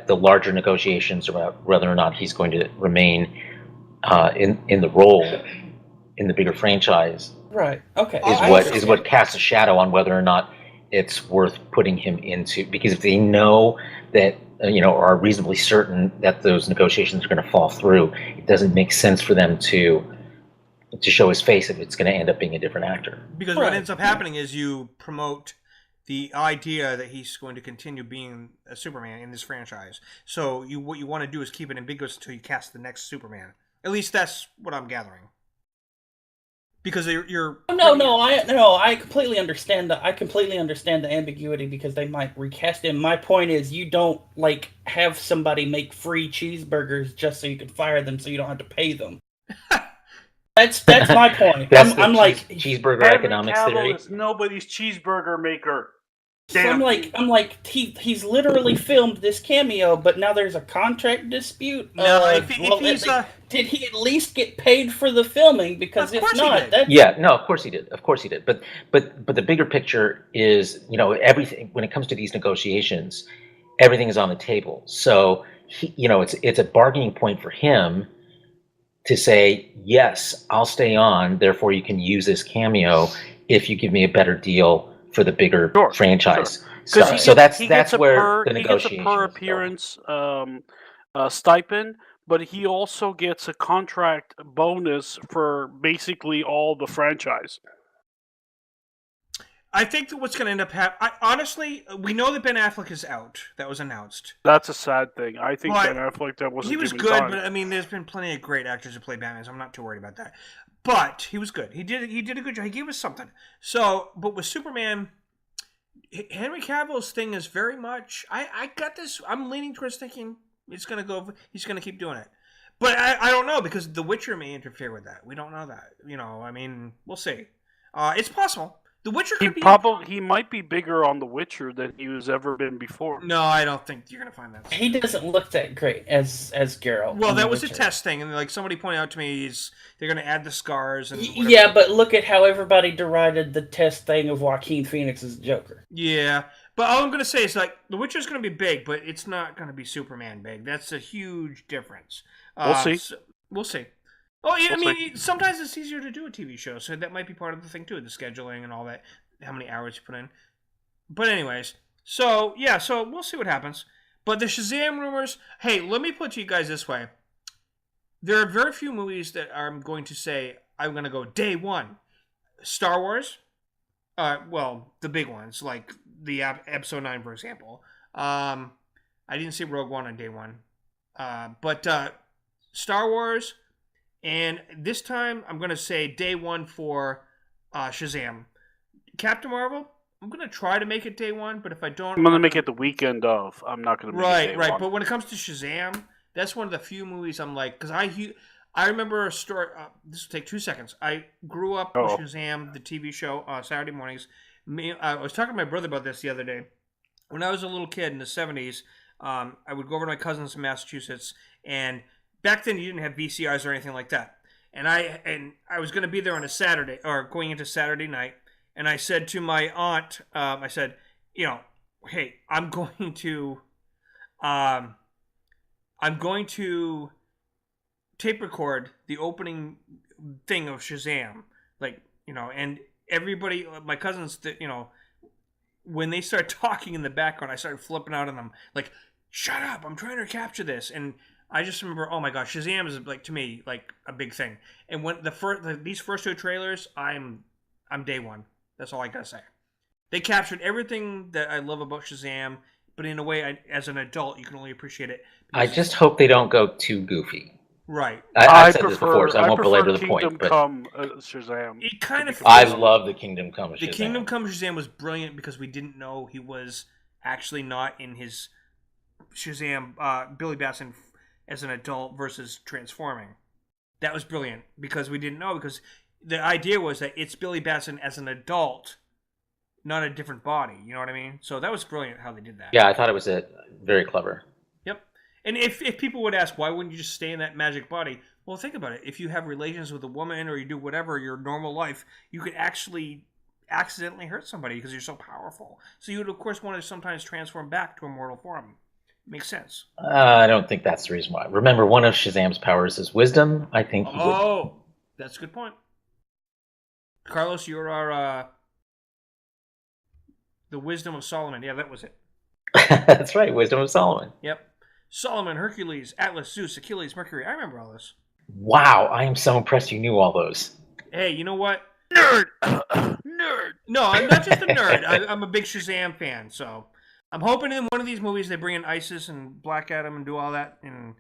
the larger negotiations about whether or not he's going to remain in the role in the bigger franchise, right? Okay, is what casts a shadow on whether or not it's worth putting him into. Because if they know that or are reasonably certain that those negotiations are going to fall through, it doesn't make sense for them to show his face if it's going to end up being a different actor. Because what ends up happening is you promote the idea that he's going to continue being a Superman in this franchise. So what you want to do is keep it ambiguous until you cast the next Superman. At least that's what I'm gathering. Because you're I completely understand the ambiguity, because they might recast him. My point is, you don't have somebody make free cheeseburgers just so you can fire them, so you don't have to pay them. That's my point. I'm like cheeseburger economics theory. Is nobody's cheeseburger maker. So I'm like he's literally filmed this cameo, but now there's a contract dispute. Did he at least get paid for the filming? Because if not, of course he did. Of course he did. But the bigger picture is, everything when it comes to these negotiations, everything is on the table. So it's a bargaining point for him to say, yes, I'll stay on, therefore you can use this cameo if you give me a better deal for the bigger franchise. Sure. So that's where the negotiation. He gets a per appearance stipend, but he also gets a contract bonus for basically all the franchise. I think that what's going to end up happening... Honestly, we know that Ben Affleck is out. That was announced. That's a sad thing. I think Ben Affleck he was good, time. but I mean, there's been plenty of great actors who play Batman, so I'm not too worried about that. But he was good. He did a good job. He gave us something. So, but with Superman, Henry Cavill's thing is very much... I got this... I'm leaning towards thinking he's going to keep doing it. But I don't know, because The Witcher may interfere with that. We don't know that. I mean, we'll see. It's possible. The Witcher could he might be bigger on The Witcher than he has ever been before. No, I don't think you're going to find that. He doesn't look that great as Geralt. Well, that was a test thing, and somebody pointed out to me, they're going to add the scars and whatever. Yeah, but look at how everybody derided the test thing of Joaquin Phoenix's Joker. Yeah, but all I'm going to say is The Witcher's going to be big, but it's not going to be Superman big. That's a huge difference. We'll see. We'll see. Oh, yeah, I mean, sometimes it's easier to do a TV show, so that might be part of the thing, too, the scheduling and all that, how many hours you put in. But anyways, so we'll see what happens. But the Shazam rumors, hey, let me put you guys this way. There are very few movies that I'm going to say, I'm going to go day one. Star Wars, the big ones, like the Episode 9, for example. I didn't see Rogue One on day one. But Star Wars... And this time, I'm going to say day one for Shazam. Captain Marvel, I'm going to try to make it day one, but if I don't... I'm going to make it the weekend of. I'm not going to make it day one. Right. But when it comes to Shazam, that's one of the few movies I'm like... Because I remember a story... this will take 2 seconds. I grew up with Shazam, the TV show, Saturday mornings. I was talking to my brother about this the other day. When I was a little kid in the 70s, I would go over to my cousin's in Massachusetts, and back then you didn't have VCRs or anything like that. And I was going to be there on a Saturday, or going into Saturday night, and I said to my aunt, I said, hey, I'm going to tape record the opening thing of Shazam, and everybody, my cousins, when they start talking in the background, I started flipping out on them, like, shut up, I'm trying to capture this. And I just remember, oh my gosh, Shazam is, like, to me, like, a big thing. And when these first two trailers, I'm day one. That's all I gotta say. They captured everything that I love about Shazam, but in a way, as an adult, you can only appreciate it. I just hope they don't go too goofy. Right. I've said this before, so I won't belabor the point. Kingdom Come Shazam. It kind of. I love the Kingdom Come Shazam. The Kingdom Come Shazam was brilliant because we didn't know he was actually not in his Shazam, Billy Batson as an adult versus transforming. That was brilliant because we didn't know, because the idea was that it's Billy Batson as an adult, not a different body. You know what I mean? So that was brilliant how they did that. Yeah, I thought it was very clever. Yep. And if people would ask, why wouldn't you just stay in that magic body? Well, think about it. If you have relations with a woman, or you do whatever, your normal life, you could actually accidentally hurt somebody because you're so powerful. So you would, of course, want to sometimes transform back to a mortal form. Makes sense. I don't think that's the reason why. Remember, one of Shazam's powers is wisdom. I think he would... That's a good point. Carlos, you're our... the Wisdom of Solomon. Yeah, that was it. That's right, Wisdom of Solomon. Yep. Solomon, Hercules, Atlas, Zeus, Achilles, Mercury. I remember all this. Wow, I am so impressed you knew all those. Hey, you know what? Nerd! Nerd! No, I'm not just a nerd. I'm a big Shazam fan, so I'm hoping in one of these movies they bring in Isis and Black Adam and do all that and,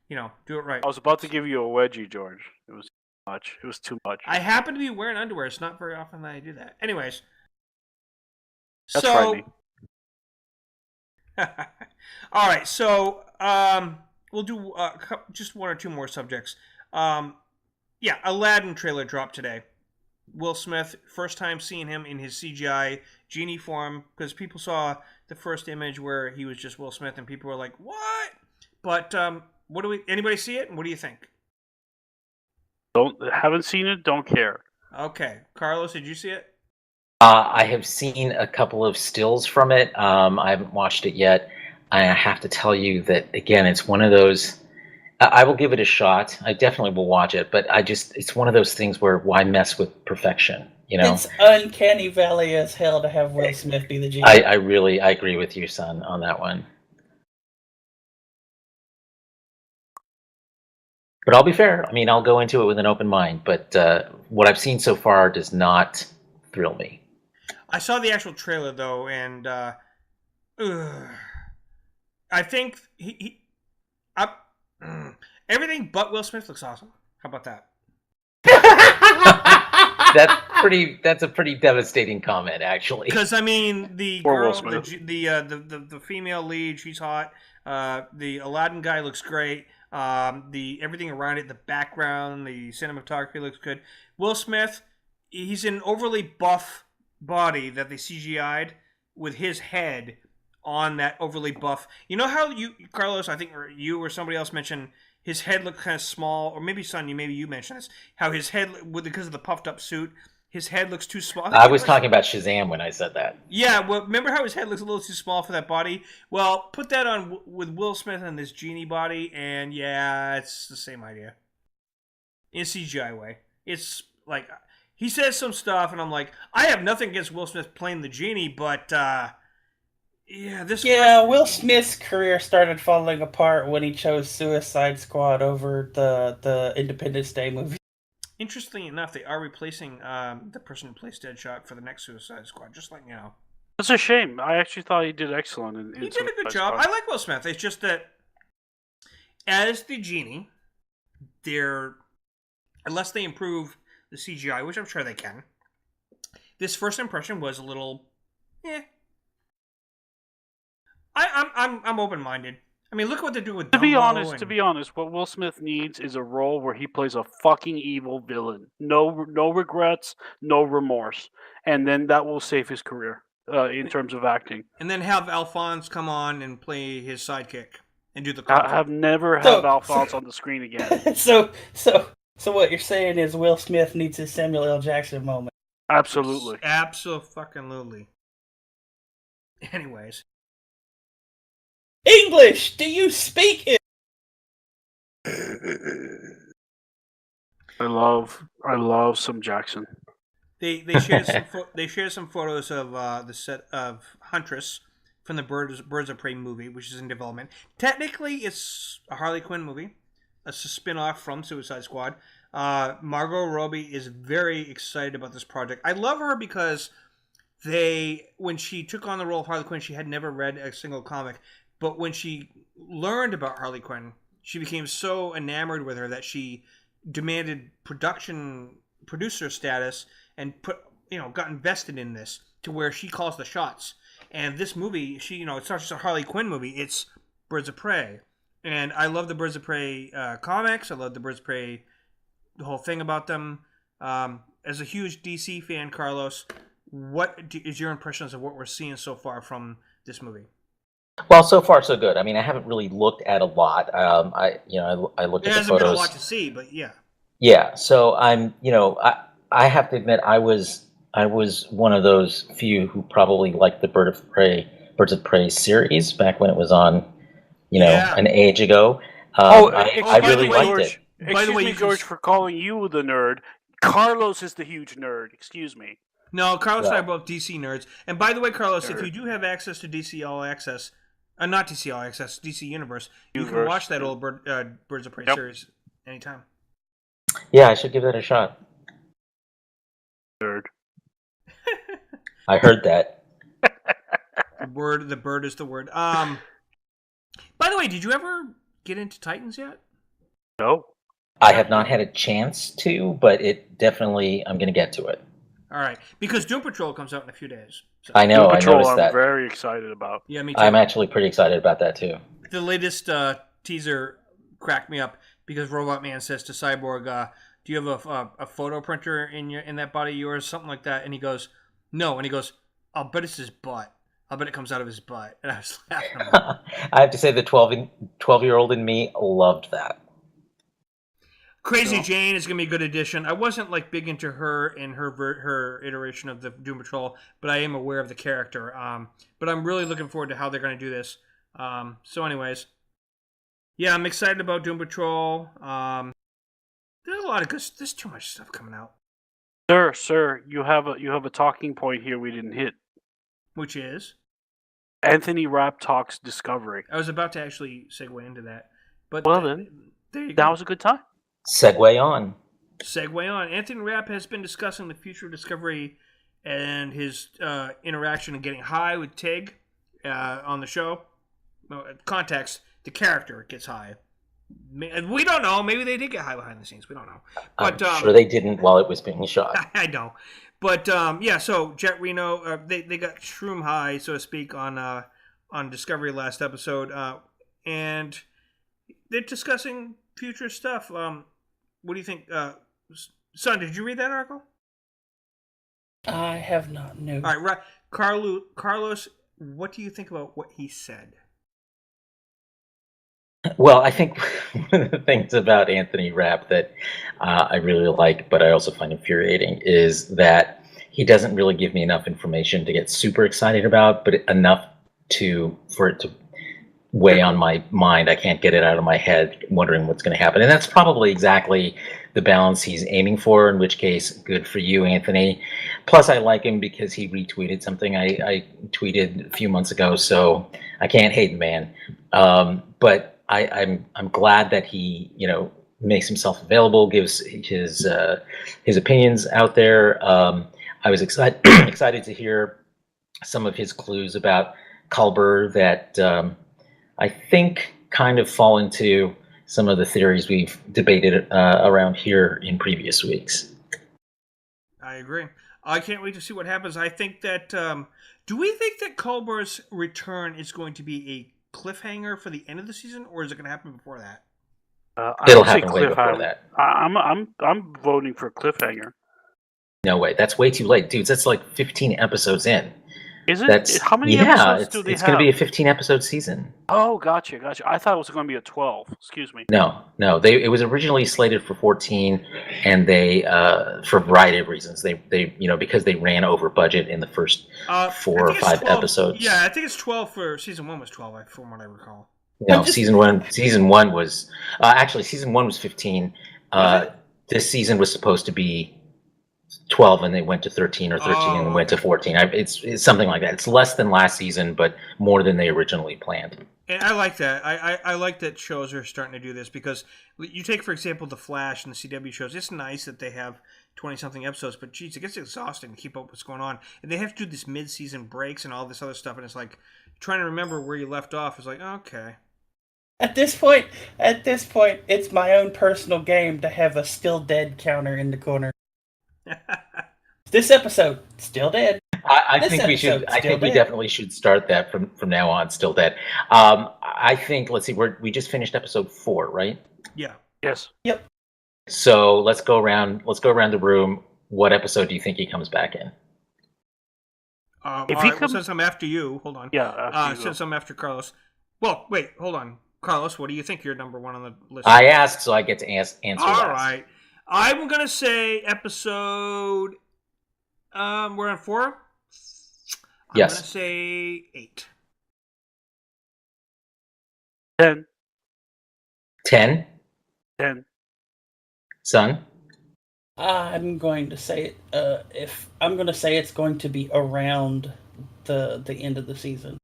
do it right. I was about to give you a wedgie, George. It was too much. It was too much. I happen to be wearing underwear. It's not very often that I do that. Anyways. That's frightening. All right, so we'll do just one or two more subjects. Aladdin trailer dropped today. Will Smith, first time seeing him in his CGI genie form, because people saw the first image where he was just Will Smith, and people were like, "What?" But anybody see it, and what do you think? Haven't seen it. Don't care. Okay, Carlos, did you see it? I have seen a couple of stills from it. I haven't watched it yet. I have to tell you that, again, it's one of those... I will give it a shot. I definitely will watch it, but it's one of those things where why mess with perfection, It's uncanny valley as hell to have Will Smith be the genie. I agree with you, son, on that one. But I'll be fair. I mean, I'll go into it with an open mind, but what I've seen so far does not thrill me. I saw the actual trailer, though, and I think everything but Will Smith looks awesome. How about that? That's a pretty devastating comment, actually. Because I mean, the girl, the female lead, she's hot. The Aladdin guy looks great. Everything around it, the background, the cinematography looks good. Will Smith, he's an overly buff body that they CGI'd with his head on that overly buff. You know how you, Carlos, I think, or you or somebody else mentioned his head looked kind of small, or maybe Son, maybe you mentioned this, how his head, because of the puffed up suit, his head looks too small. I was talking about Shazam when I said that. Yeah, well, remember how his head looks a little too small for that body? Well, put that on with Will Smith and this genie body, and yeah, it's the same idea. In a CGI way. It's like, he says some stuff, and I'm like, I have nothing against Will Smith playing the genie, but, Will Smith's career started falling apart when he chose Suicide Squad over the Independence Day movie. Interestingly enough, they are replacing the person who plays Deadshot for the next Suicide Squad, just like now. It's a shame. I actually thought he did excellent. He did a good job. I like Will Smith. It's just that as the genie, unless they improve the CGI, which I'm sure they can, this first impression was a little, I'm open-minded. I mean, look what they're doing with To be Dumbo. To be honest, what Will Smith needs is a role where he plays a fucking evil villain. No regrets, no remorse, and then that will save his career in terms of acting. And then have Alphonse come on and play his sidekick and do the I comedy. have never had Alphonse on the screen again. So what you're saying is Will Smith needs his Samuel L. Jackson moment. Absolutely. Absolutely. Anyways. English, do you speak it? I love some Jackson. They shared some photos of the set of Huntress from the Birds of Prey movie, which is in development. Technically, it's a Harley Quinn movie. It's a spin-off from Suicide Squad. Margot Robbie is very excited about this project. I love her because when she took on the role of Harley Quinn, she had never read a single comic. But when she learned about Harley Quinn, she became so enamored with her that she demanded producer status and got invested in this to where she calls the shots. And this movie, it's not just a Harley Quinn movie, it's Birds of Prey. And I love the Birds of Prey comics. I love the Birds of Prey, the whole thing about them. As a huge DC fan, Carlos, what is your impressions of what we're seeing so far from this movie? Well, so far so good. I mean, I haven't really looked at a lot. I looked at the photos. There hasn't been a lot to see, but yeah. Yeah, so I have to admit I was one of those few who probably liked the Birds of Prey series back when it was on, an age ago. I really liked it. Excuse me, George, for calling you the nerd. Carlos is the huge nerd. Excuse me. No, Carlos and I are both DC nerds. And by the way, Carlos, if you do have access to DC All Access, not DC All Access, DC Universe, you can watch that old Birds of Prey series anytime. Yeah, I should give that a shot. Nerd. I heard that. The bird is the word. By the way, did you ever get into Titans yet? No. I have not had a chance to, but I'm going to get to it. All right, because Doom Patrol comes out in a few days. So. I know. Doom Patrol, I noticed that. I'm very excited about. Yeah, me too. I'm actually pretty excited about that too. The latest teaser cracked me up because Robot Man says to Cyborg, "Do you have a photo printer in that body of yours, something like that?" And he goes, "No." And he goes, "I'll bet it's his butt. I'll bet it comes out of his butt." And I was laughing. I have to say, the 12-year-old in me loved that. Crazy Jane is gonna be a good addition. I wasn't big into her in her iteration of the Doom Patrol, but I am aware of the character. But I'm really looking forward to how they're gonna do this. So, anyways, yeah, I'm excited about Doom Patrol. There's a lot of good. There's too much stuff coming out. Sir, you have a talking point here we didn't hit, which is Anthony Rapp talks Discovery. I was about to actually segue into that, but then there you go. That was a good time. Segue on. Anthony Rapp has been discussing the future of Discovery and his interaction and getting high with Tig on the show. Context: the character gets high. We don't know. Maybe they did get high behind the scenes. We don't know. But I'm sure they didn't while it was being shot. I know. But yeah, so Jet Reno, they got shroom high, so to speak, on Discovery last episode, and they're discussing future stuff. What do you think, son? Did you read that article? I have not. No. All right, Carlos, what do you think about what he said? Well, I think one of the things about Anthony Rapp that I really like, but I also find infuriating, is that he doesn't really give me enough information to get super excited about, but enough for it to weigh on my mind. I can't get it out of my head wondering what's going to happen. And that's probably exactly the balance he's aiming for, in which case, good for you, Anthony. Plus, I like him because he retweeted something I tweeted a few months ago, so I can't hate the man. But I'm glad that he, makes himself available, gives his opinions out there. I was excited to hear some of his clues about Culber that I think kind of fall into some of the theories we've debated around here in previous weeks. I agree. I can't wait to see what happens. I think that do we think that Culber's return is going to be a cliffhanger for the end of the season, or is it going to happen before that? It'll happen way before that. I'm voting for cliffhanger. No way. That's way too late, dudes. That's like 15 episodes in. Is it? How many episodes do they have? It's going to be a 15-episode season. Oh, gotcha. I thought it was going to be a 12. Excuse me. No. It was originally slated for 14, and they, for a variety of reasons, they because they ran over budget in the first 4 or 5 episodes. Yeah, I think it's 12 for season 1 was 12, from what I recall. No, season one was actually season 1 was 15. This season was supposed to be 12, and they went to 13, or 13 and went to 14. It's something like that. It's less than last season, but more than they originally planned. And I like that. I like that shows are starting to do this, because you take, for example, The Flash and the CW shows. It's nice that they have 20-something episodes, but geez, it gets exhausting to keep up what's going on. And they have to do this mid-season breaks and all this other stuff, and it's like trying to remember where you left off is like, okay. At this point, it's my own personal game to have a still dead counter in the corner. This episode, still dead. I think we should. I think we definitely should start that from now on. Still dead. I think. Let's see. We just finished episode 4, right? Yeah. Yes. Yep. So let's go around. Let's go around the room. What episode do you think he comes back in? Since I'm after you, hold on. Yeah. Since I'm after Carlos. Well, wait. Hold on, Carlos. What do you think you're number 1 on the list? I asked, so I get to answer. All right. I'm gonna say episode. We're on 4. Yes. I'm gonna say 8. 10. 10. 10. Son. I'm going to say it's going to be around the end of the season.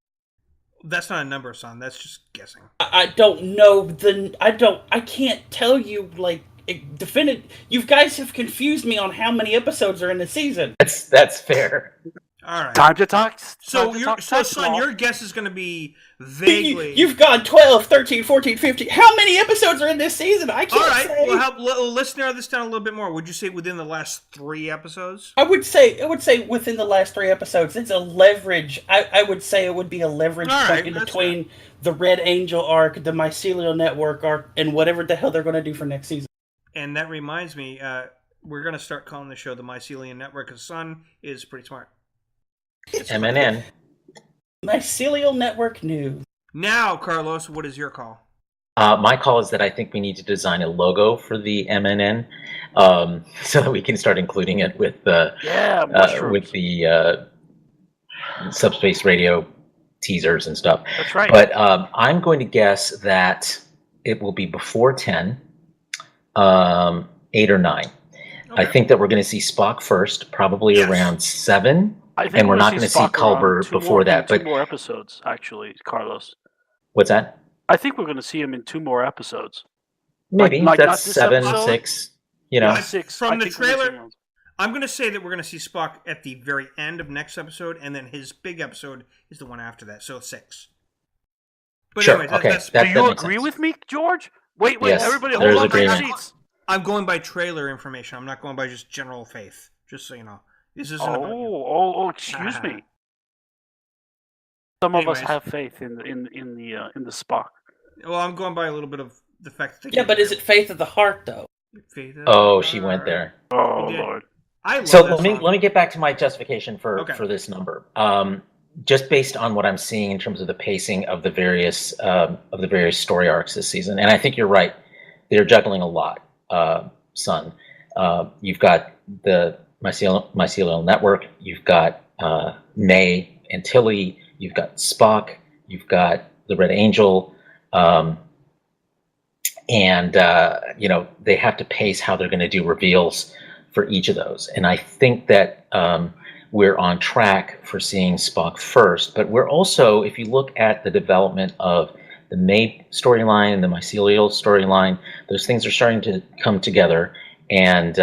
That's not a number, son. That's just guessing. I don't know. I can't tell you like. You guys have confused me on how many episodes are in the season. That's fair. All right. Time to talk. So, son, your guess is going to be vaguely. You've gone 12, 13, 14, 15. How many episodes are in this season? I can't say. All right. Well, let's narrow this down a little bit more. Would you say within the last 3 episodes? I would say within the last 3 episodes. It's a leverage. I would say it would be a leverage point in between the Red Angel arc, the Mycelial Network arc, and whatever the hell they're going to do for next season. And that reminds me, we're going to start calling the show the Mycelial Network, because Son is pretty smart. MNN. Mycelial Network News. Now, Carlos, what is your call? My call is that I think we need to design a logo for the MNN, so that we can start including it with the subspace radio teasers and stuff. That's right. But I'm going to guess that it will be before 10. 8 or 9. Okay. I think that we're going to see Spock first, probably around 7, and we're not going to see Culber before that. But 2 more episodes, actually, Carlos. What's that? I think we're going to see him in 2 more episodes. Maybe that's 7, 6. You know, 6 from the trailer. I'm going to say that we're going to see Spock at the very end of next episode, and then his big episode is the one after that. So 6. But sure. Anyway, okay. Do you agree with me, George? Wait, yes, everybody, hold on to your seats. I'm going by trailer information. I'm not going by just general faith. Just so you know, this isn't. Excuse me. Some of us have faith in the Spock. Well, I'm going by a little bit of the fact that. Yeah, but is it faith of the heart though? She went there. Oh Lord. Let me get back to my justification for this number. Just based on what I'm seeing in terms of the pacing of the various story arcs this season, and I think you're right. They're juggling a lot. Son, you've got the Mycelial Network, you've got May and Tilly, you've got Spock, you've got the Red Angel, and they have to pace how they're going to do reveals for each of those. And I think that we're on track for seeing Spock first, but we're also, if you look at the development of the May storyline and the Mycelial storyline, those things are starting to come together, and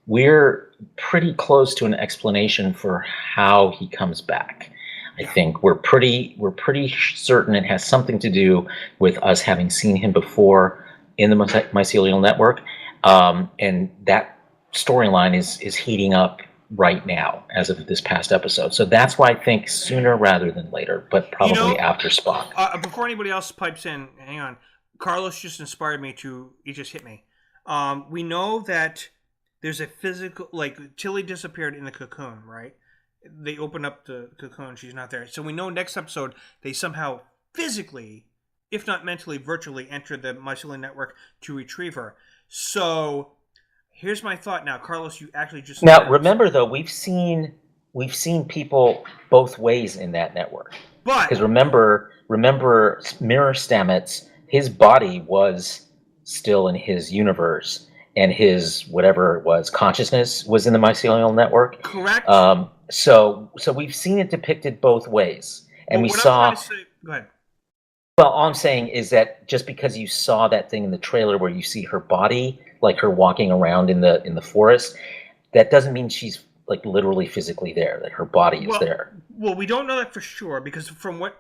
we're pretty close to an explanation for how he comes back. I think we're pretty certain it has something to do with us having seen him before in the Mycelial Network, and that storyline is heating up right now, as of this past episode. So that's why I think sooner rather than later, but probably after Spock. Before anybody else pipes in, hang on. Carlos just inspired me to. He just hit me. We know that there's a physical, like Tilly disappeared in the cocoon, right? They open up the cocoon, she's not there. So we know next episode they somehow physically, if not mentally, virtually enter the mycelial network to retrieve her. So here's my thought now, Carlos. You actually just now remember though we've seen people both ways in that network. Because remember Mirror Stamets, his body was still in his universe, and his whatever it was consciousness was in the mycelial network. Correct. So we've seen it depicted both ways, and we saw. Go ahead. Well, all I'm saying is that just because you saw that thing in the trailer where you see her body, like her walking around in the forest, that doesn't mean she's like literally physically there. That her body is there. Well, we don't know that for sure because from what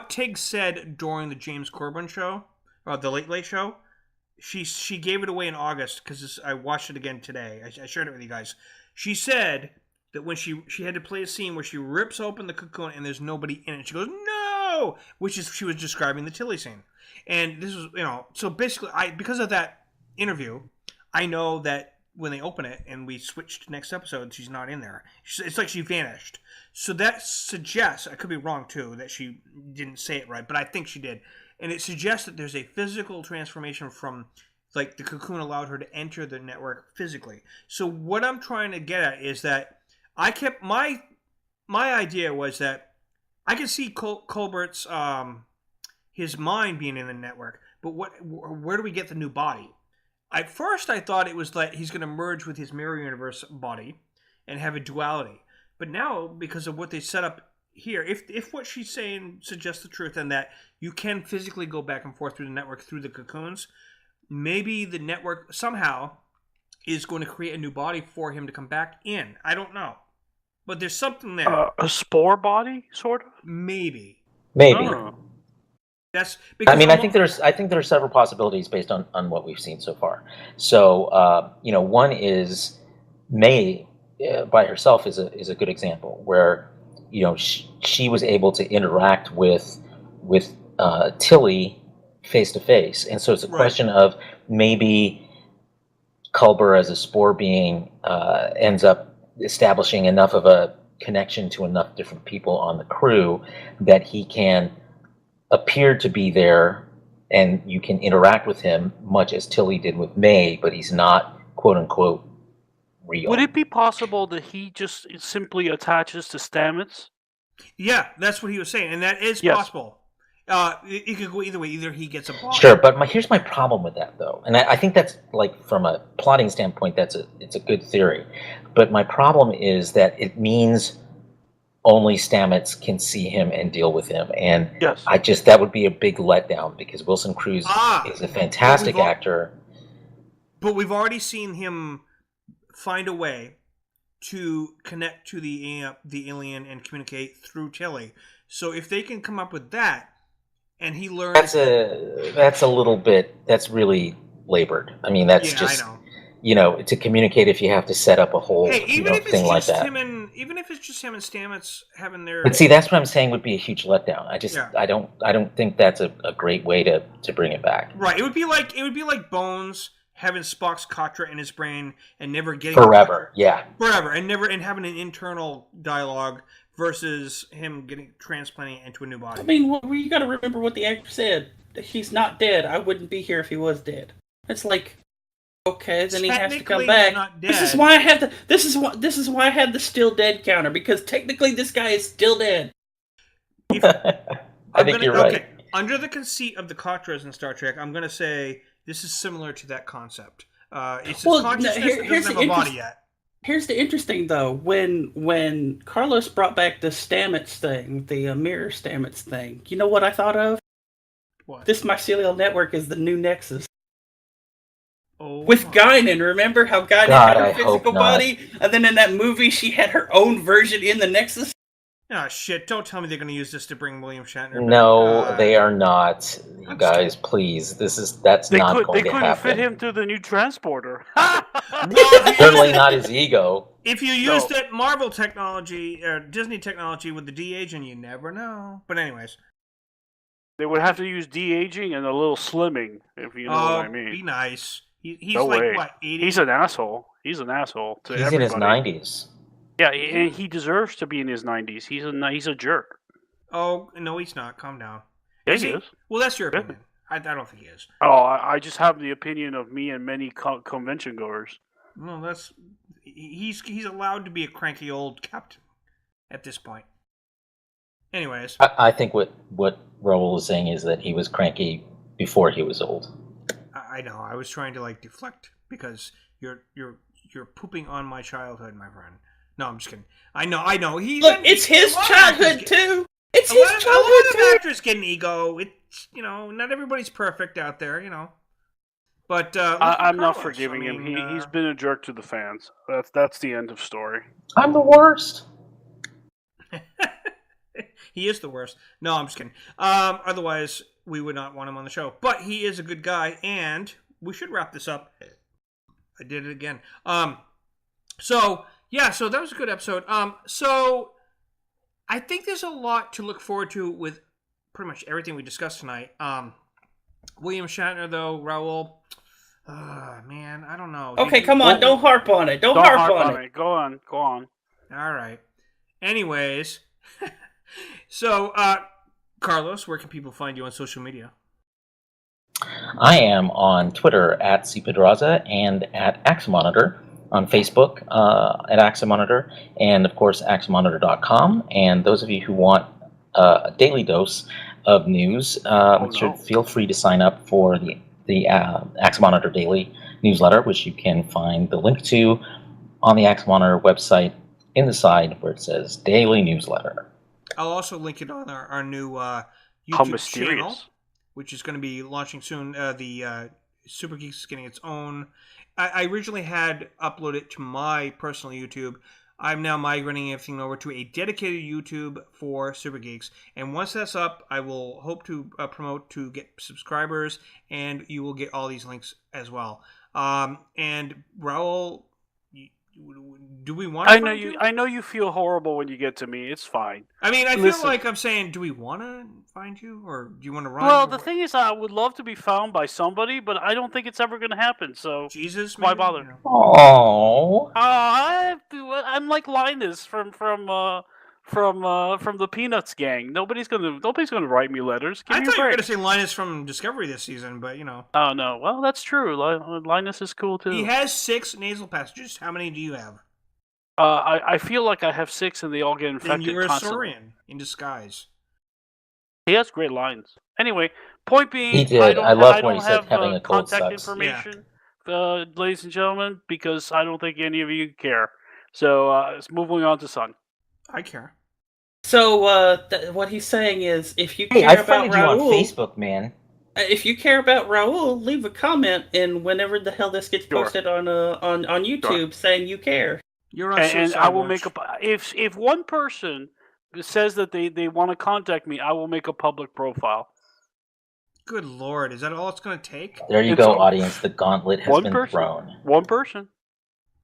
Tig said during the James Corbin show, the Late Late Show, she gave it away in August because I watched it again today. I shared it with you guys. She said that when she had to play a scene where she rips open the cocoon and there's nobody in it, she goes, no! Which is, she was describing the Tilly scene. And this was, so basically, because of that interview, I know that when they open it and we switch to next episode, she's not in there. It's like she vanished. So that suggests, I could be wrong too, that she didn't say it right, but I think she did. And it suggests that there's a physical transformation from, like, the cocoon allowed her to enter the network physically. So what I'm trying to get at is that I kept my idea was that I could see Colbert's his mind being in the network, but where do we get the new body? At first, I thought it was that he's going to merge with his mirror universe body and have a duality. But now, because of what they set up here, if what she's saying suggests the truth and that you can physically go back and forth through the network through the cocoons, maybe the network somehow is going to create a new body for him to come back in. I don't know. But there's something there. A spore body, sort of? Maybe. Oh. That's because I think there are several possibilities based on what we've seen so far. So one is May by herself is a good example where she was able to interact with Tilly face to face, and so it's a question of maybe Culber as a spore being ends up establishing enough of a connection to enough different people on the crew that he can appear to be there and you can interact with him much as Tilly did with May, but he's not quote unquote real. Would it be possible that he just simply attaches to Stamets? Yeah, that's what he was saying, and that is possible. It could go either way. Either he gets a body. Sure, but here's my problem with that, though, and I think that's, like, from a plotting standpoint, it's a good theory. But my problem is that it means only Stamets can see him and deal with him, and that would be a big letdown because Wilson Cruz is a fantastic actor. But we've already seen him find a way to connect to the alien and communicate through Tilly. So if they can come up with that, and he learns... That's a little bit... That's really labored. I mean, that's just... I know. To communicate if you have to set up a whole thing like that. Even if it's just him and Stamets having their... But see, that's what I'm saying would be a huge letdown. I don't think that's a great way to bring it back. Right. It would be like Bones having Spock's Katra in his brain and never getting... Forever, Forever, and having an internal dialogue versus him transplanting it into a new body. I mean, you got to remember what the actor said. He's not dead. I wouldn't be here if he was dead. It's like, okay, then he has to come back. Not dead. This is why I have to. This is why I had the still dead counter, because technically this guy is still dead. I think you're right. Okay. Under the conceit of the Katras in Star Trek, I'm going to say this is similar to that concept. It's consciousness that doesn't have a body yet. Here's the interesting, though. When Carlos brought back the Stamets thing, the mirror Stamets thing, you know what I thought of? What? This mycelial network is the new Nexus. Oh, with Guinan, remember how Guinan had her physical body? And then in that movie, she had her own version in the Nexus? Oh, shit. Don't tell me they're going to use this to bring William Shatner back. No, they are not. You guys, please. That's not going to happen. They couldn't fit him through the new transporter. Certainly not his ego. If you used that Marvel technology or Disney technology with the de-aging, you never know. But anyways, they would have to use de-aging and a little slimming, if you know what I mean. Be nice. He's no like way. what, 80? He's an asshole. He's an asshole to everybody. He's in his 90s. Yeah, and he deserves to be in his 90s. He's a jerk. Oh no, he's not. Calm down. Yeah, he is. Well, that's your opinion. I don't think he is. Oh, I just have the opinion of me and many convention goers. No, he's allowed to be a cranky old captain at this point. Anyways, I think what Raul is saying is that he was cranky before he was old. I know. I was trying to deflect because you're pooping on my childhood, my friend. No, I'm just kidding. I know. It's his childhood too. It's his childhood too. A lot of actors get an ego. It's not everybody's perfect out there, But I'm not forgiving him. He's been a jerk to the fans. That's the end of story. I'm the worst. He is the worst. No, I'm just kidding. Otherwise, we would not want him on the show. But he is a good guy, and we should wrap this up. I did it again. So that was a good episode. So I think there's a lot to look forward to with pretty much everything we discussed tonight. William Shatner, though, Raul, man, I don't know. Okay, come on, don't harp on it. Don't harp on it. Go on. All right. Anyways, so Carlos, where can people find you on social media? I am on Twitter at cpedraza and at Aximonitor, on Facebook at Aximonitor, and of course Aximonitor.com. And those of you who want a daily dose of news should feel free to sign up for the Aximonitor Daily newsletter, which you can find the link to on the Aximonitor website in the side where it says Daily Newsletter. I'll also link it on our new YouTube channel, which is going to be launching soon. The Super Geeks is getting its own. I originally had uploaded to my personal YouTube. I'm now migrating everything over to a dedicated YouTube for Super Geeks. And once that's up, I will hope to promote to get subscribers, and you will get all these links as well. And Raul, do we want to find you? I know you feel horrible when you get to me. It's fine. I mean, I feel like I'm saying, do we want to find you, or do you want to run? Well, the thing is, I would love to be found by somebody, but I don't think it's ever going to happen. So Jesus, why bother? Oh, I'm like Linus from the Peanuts gang. Nobody's gonna write me letters. I thought you were gonna say Linus from Discovery this season, but Oh no, well that's true. Linus is cool too. He has 6 nasal passages. How many do you have? I feel like I have 6, and they all get infected. Then you're a constantly. Saurian in disguise. He has great lines. Anyway, point being, he did. I love when he said having a cold contact sucks. information, ladies and gentlemen, because I don't think any of you care. So, moving on to Sun. I care. So what he's saying is, if you care I about friended you on Raul, Facebook, man. If you care about Raul, leave a comment, and whenever the hell this gets posted on YouTube, saying you care. You're on and I will make if one person says that they want to contact me, I will make a public profile. Good Lord, is that all it's going to take? There you go, audience. The gauntlet has been thrown. One person.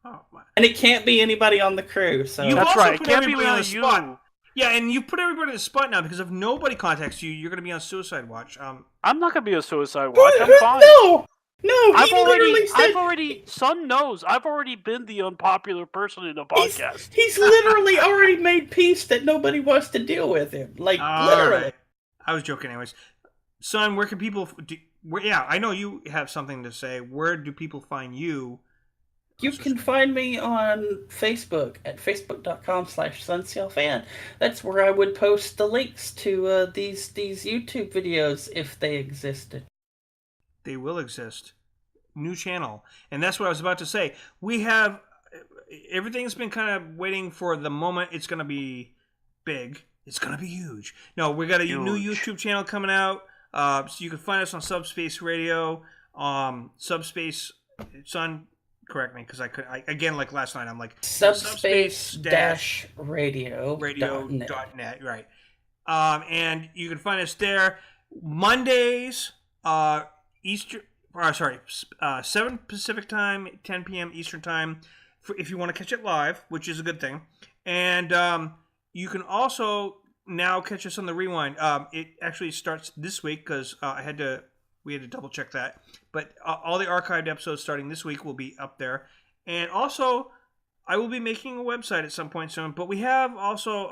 Oh, my. And it can't be anybody on the crew. So That's right. It can't be on the spot. Yeah, and you put everybody on the spot now because if nobody contacts you, you're going to be on suicide watch. I'm not going to be on suicide watch. I'm fine. No, I've already. Son knows. I've already been the unpopular person in the podcast. He's literally already made peace that nobody wants to deal with him. Literally. Right. I was joking, anyways. Son, where can people? I know you have something to say. Where do people find you? You can find me on Facebook at facebook.com/SunsailFan. That's where I would post the links to these YouTube videos if they existed. They will exist. New channel. And that's what I was about to say. We have... Everything's been kind of waiting for the moment it's going to be big. It's going to be huge. No, we got a new YouTube channel coming out. So you can find us on Subspace Radio. Subspace... Son, correct me, because again, like last night, I'm like... Subspace-radio.net. Right. And you can find us there. Mondays, Eastern. 7 Pacific time, 10 p.m. Eastern time, if you want to catch it live, which is a good thing. And you can also now catch us on the rewind. It actually starts this week because we had to double check that. But all the archived episodes starting this week will be up there. And also, I will be making a website at some point soon. But we have also,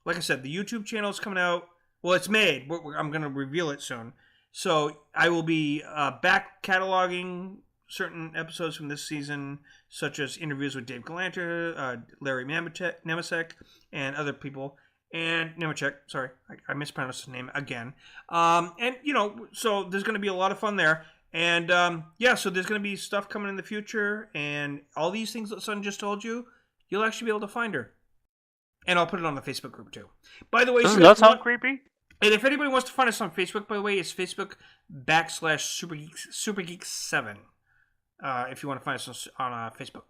like I said, the YouTube channel is coming out. Well, it's made. I'm going to reveal it soon. So I will be back cataloging certain episodes from this season, such as interviews with Dave Galanter, Larry Nemesek, and other people. And Nemechek, sorry, I mispronounced his name again. And, so there's going to be a lot of fun there. And, so there's going to be stuff coming in the future. And all these things that Sun just told you, you'll actually be able to find her. And I'll put it on the Facebook group, too. By the way, doesn't that sound creepy? And if anybody wants to find us on Facebook, by the way, it's Facebook.com/SuperGeeks7. If you want to find us on Facebook.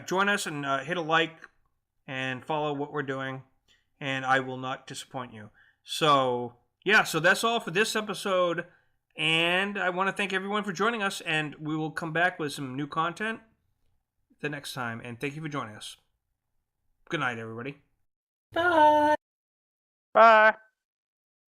Join us and hit a like and follow what we're doing, and I will not disappoint you. So that's all for this episode, and I want to thank everyone for joining us, and we will come back with some new content the next time, and thank you for joining us. Good night, everybody. Bye. Bye.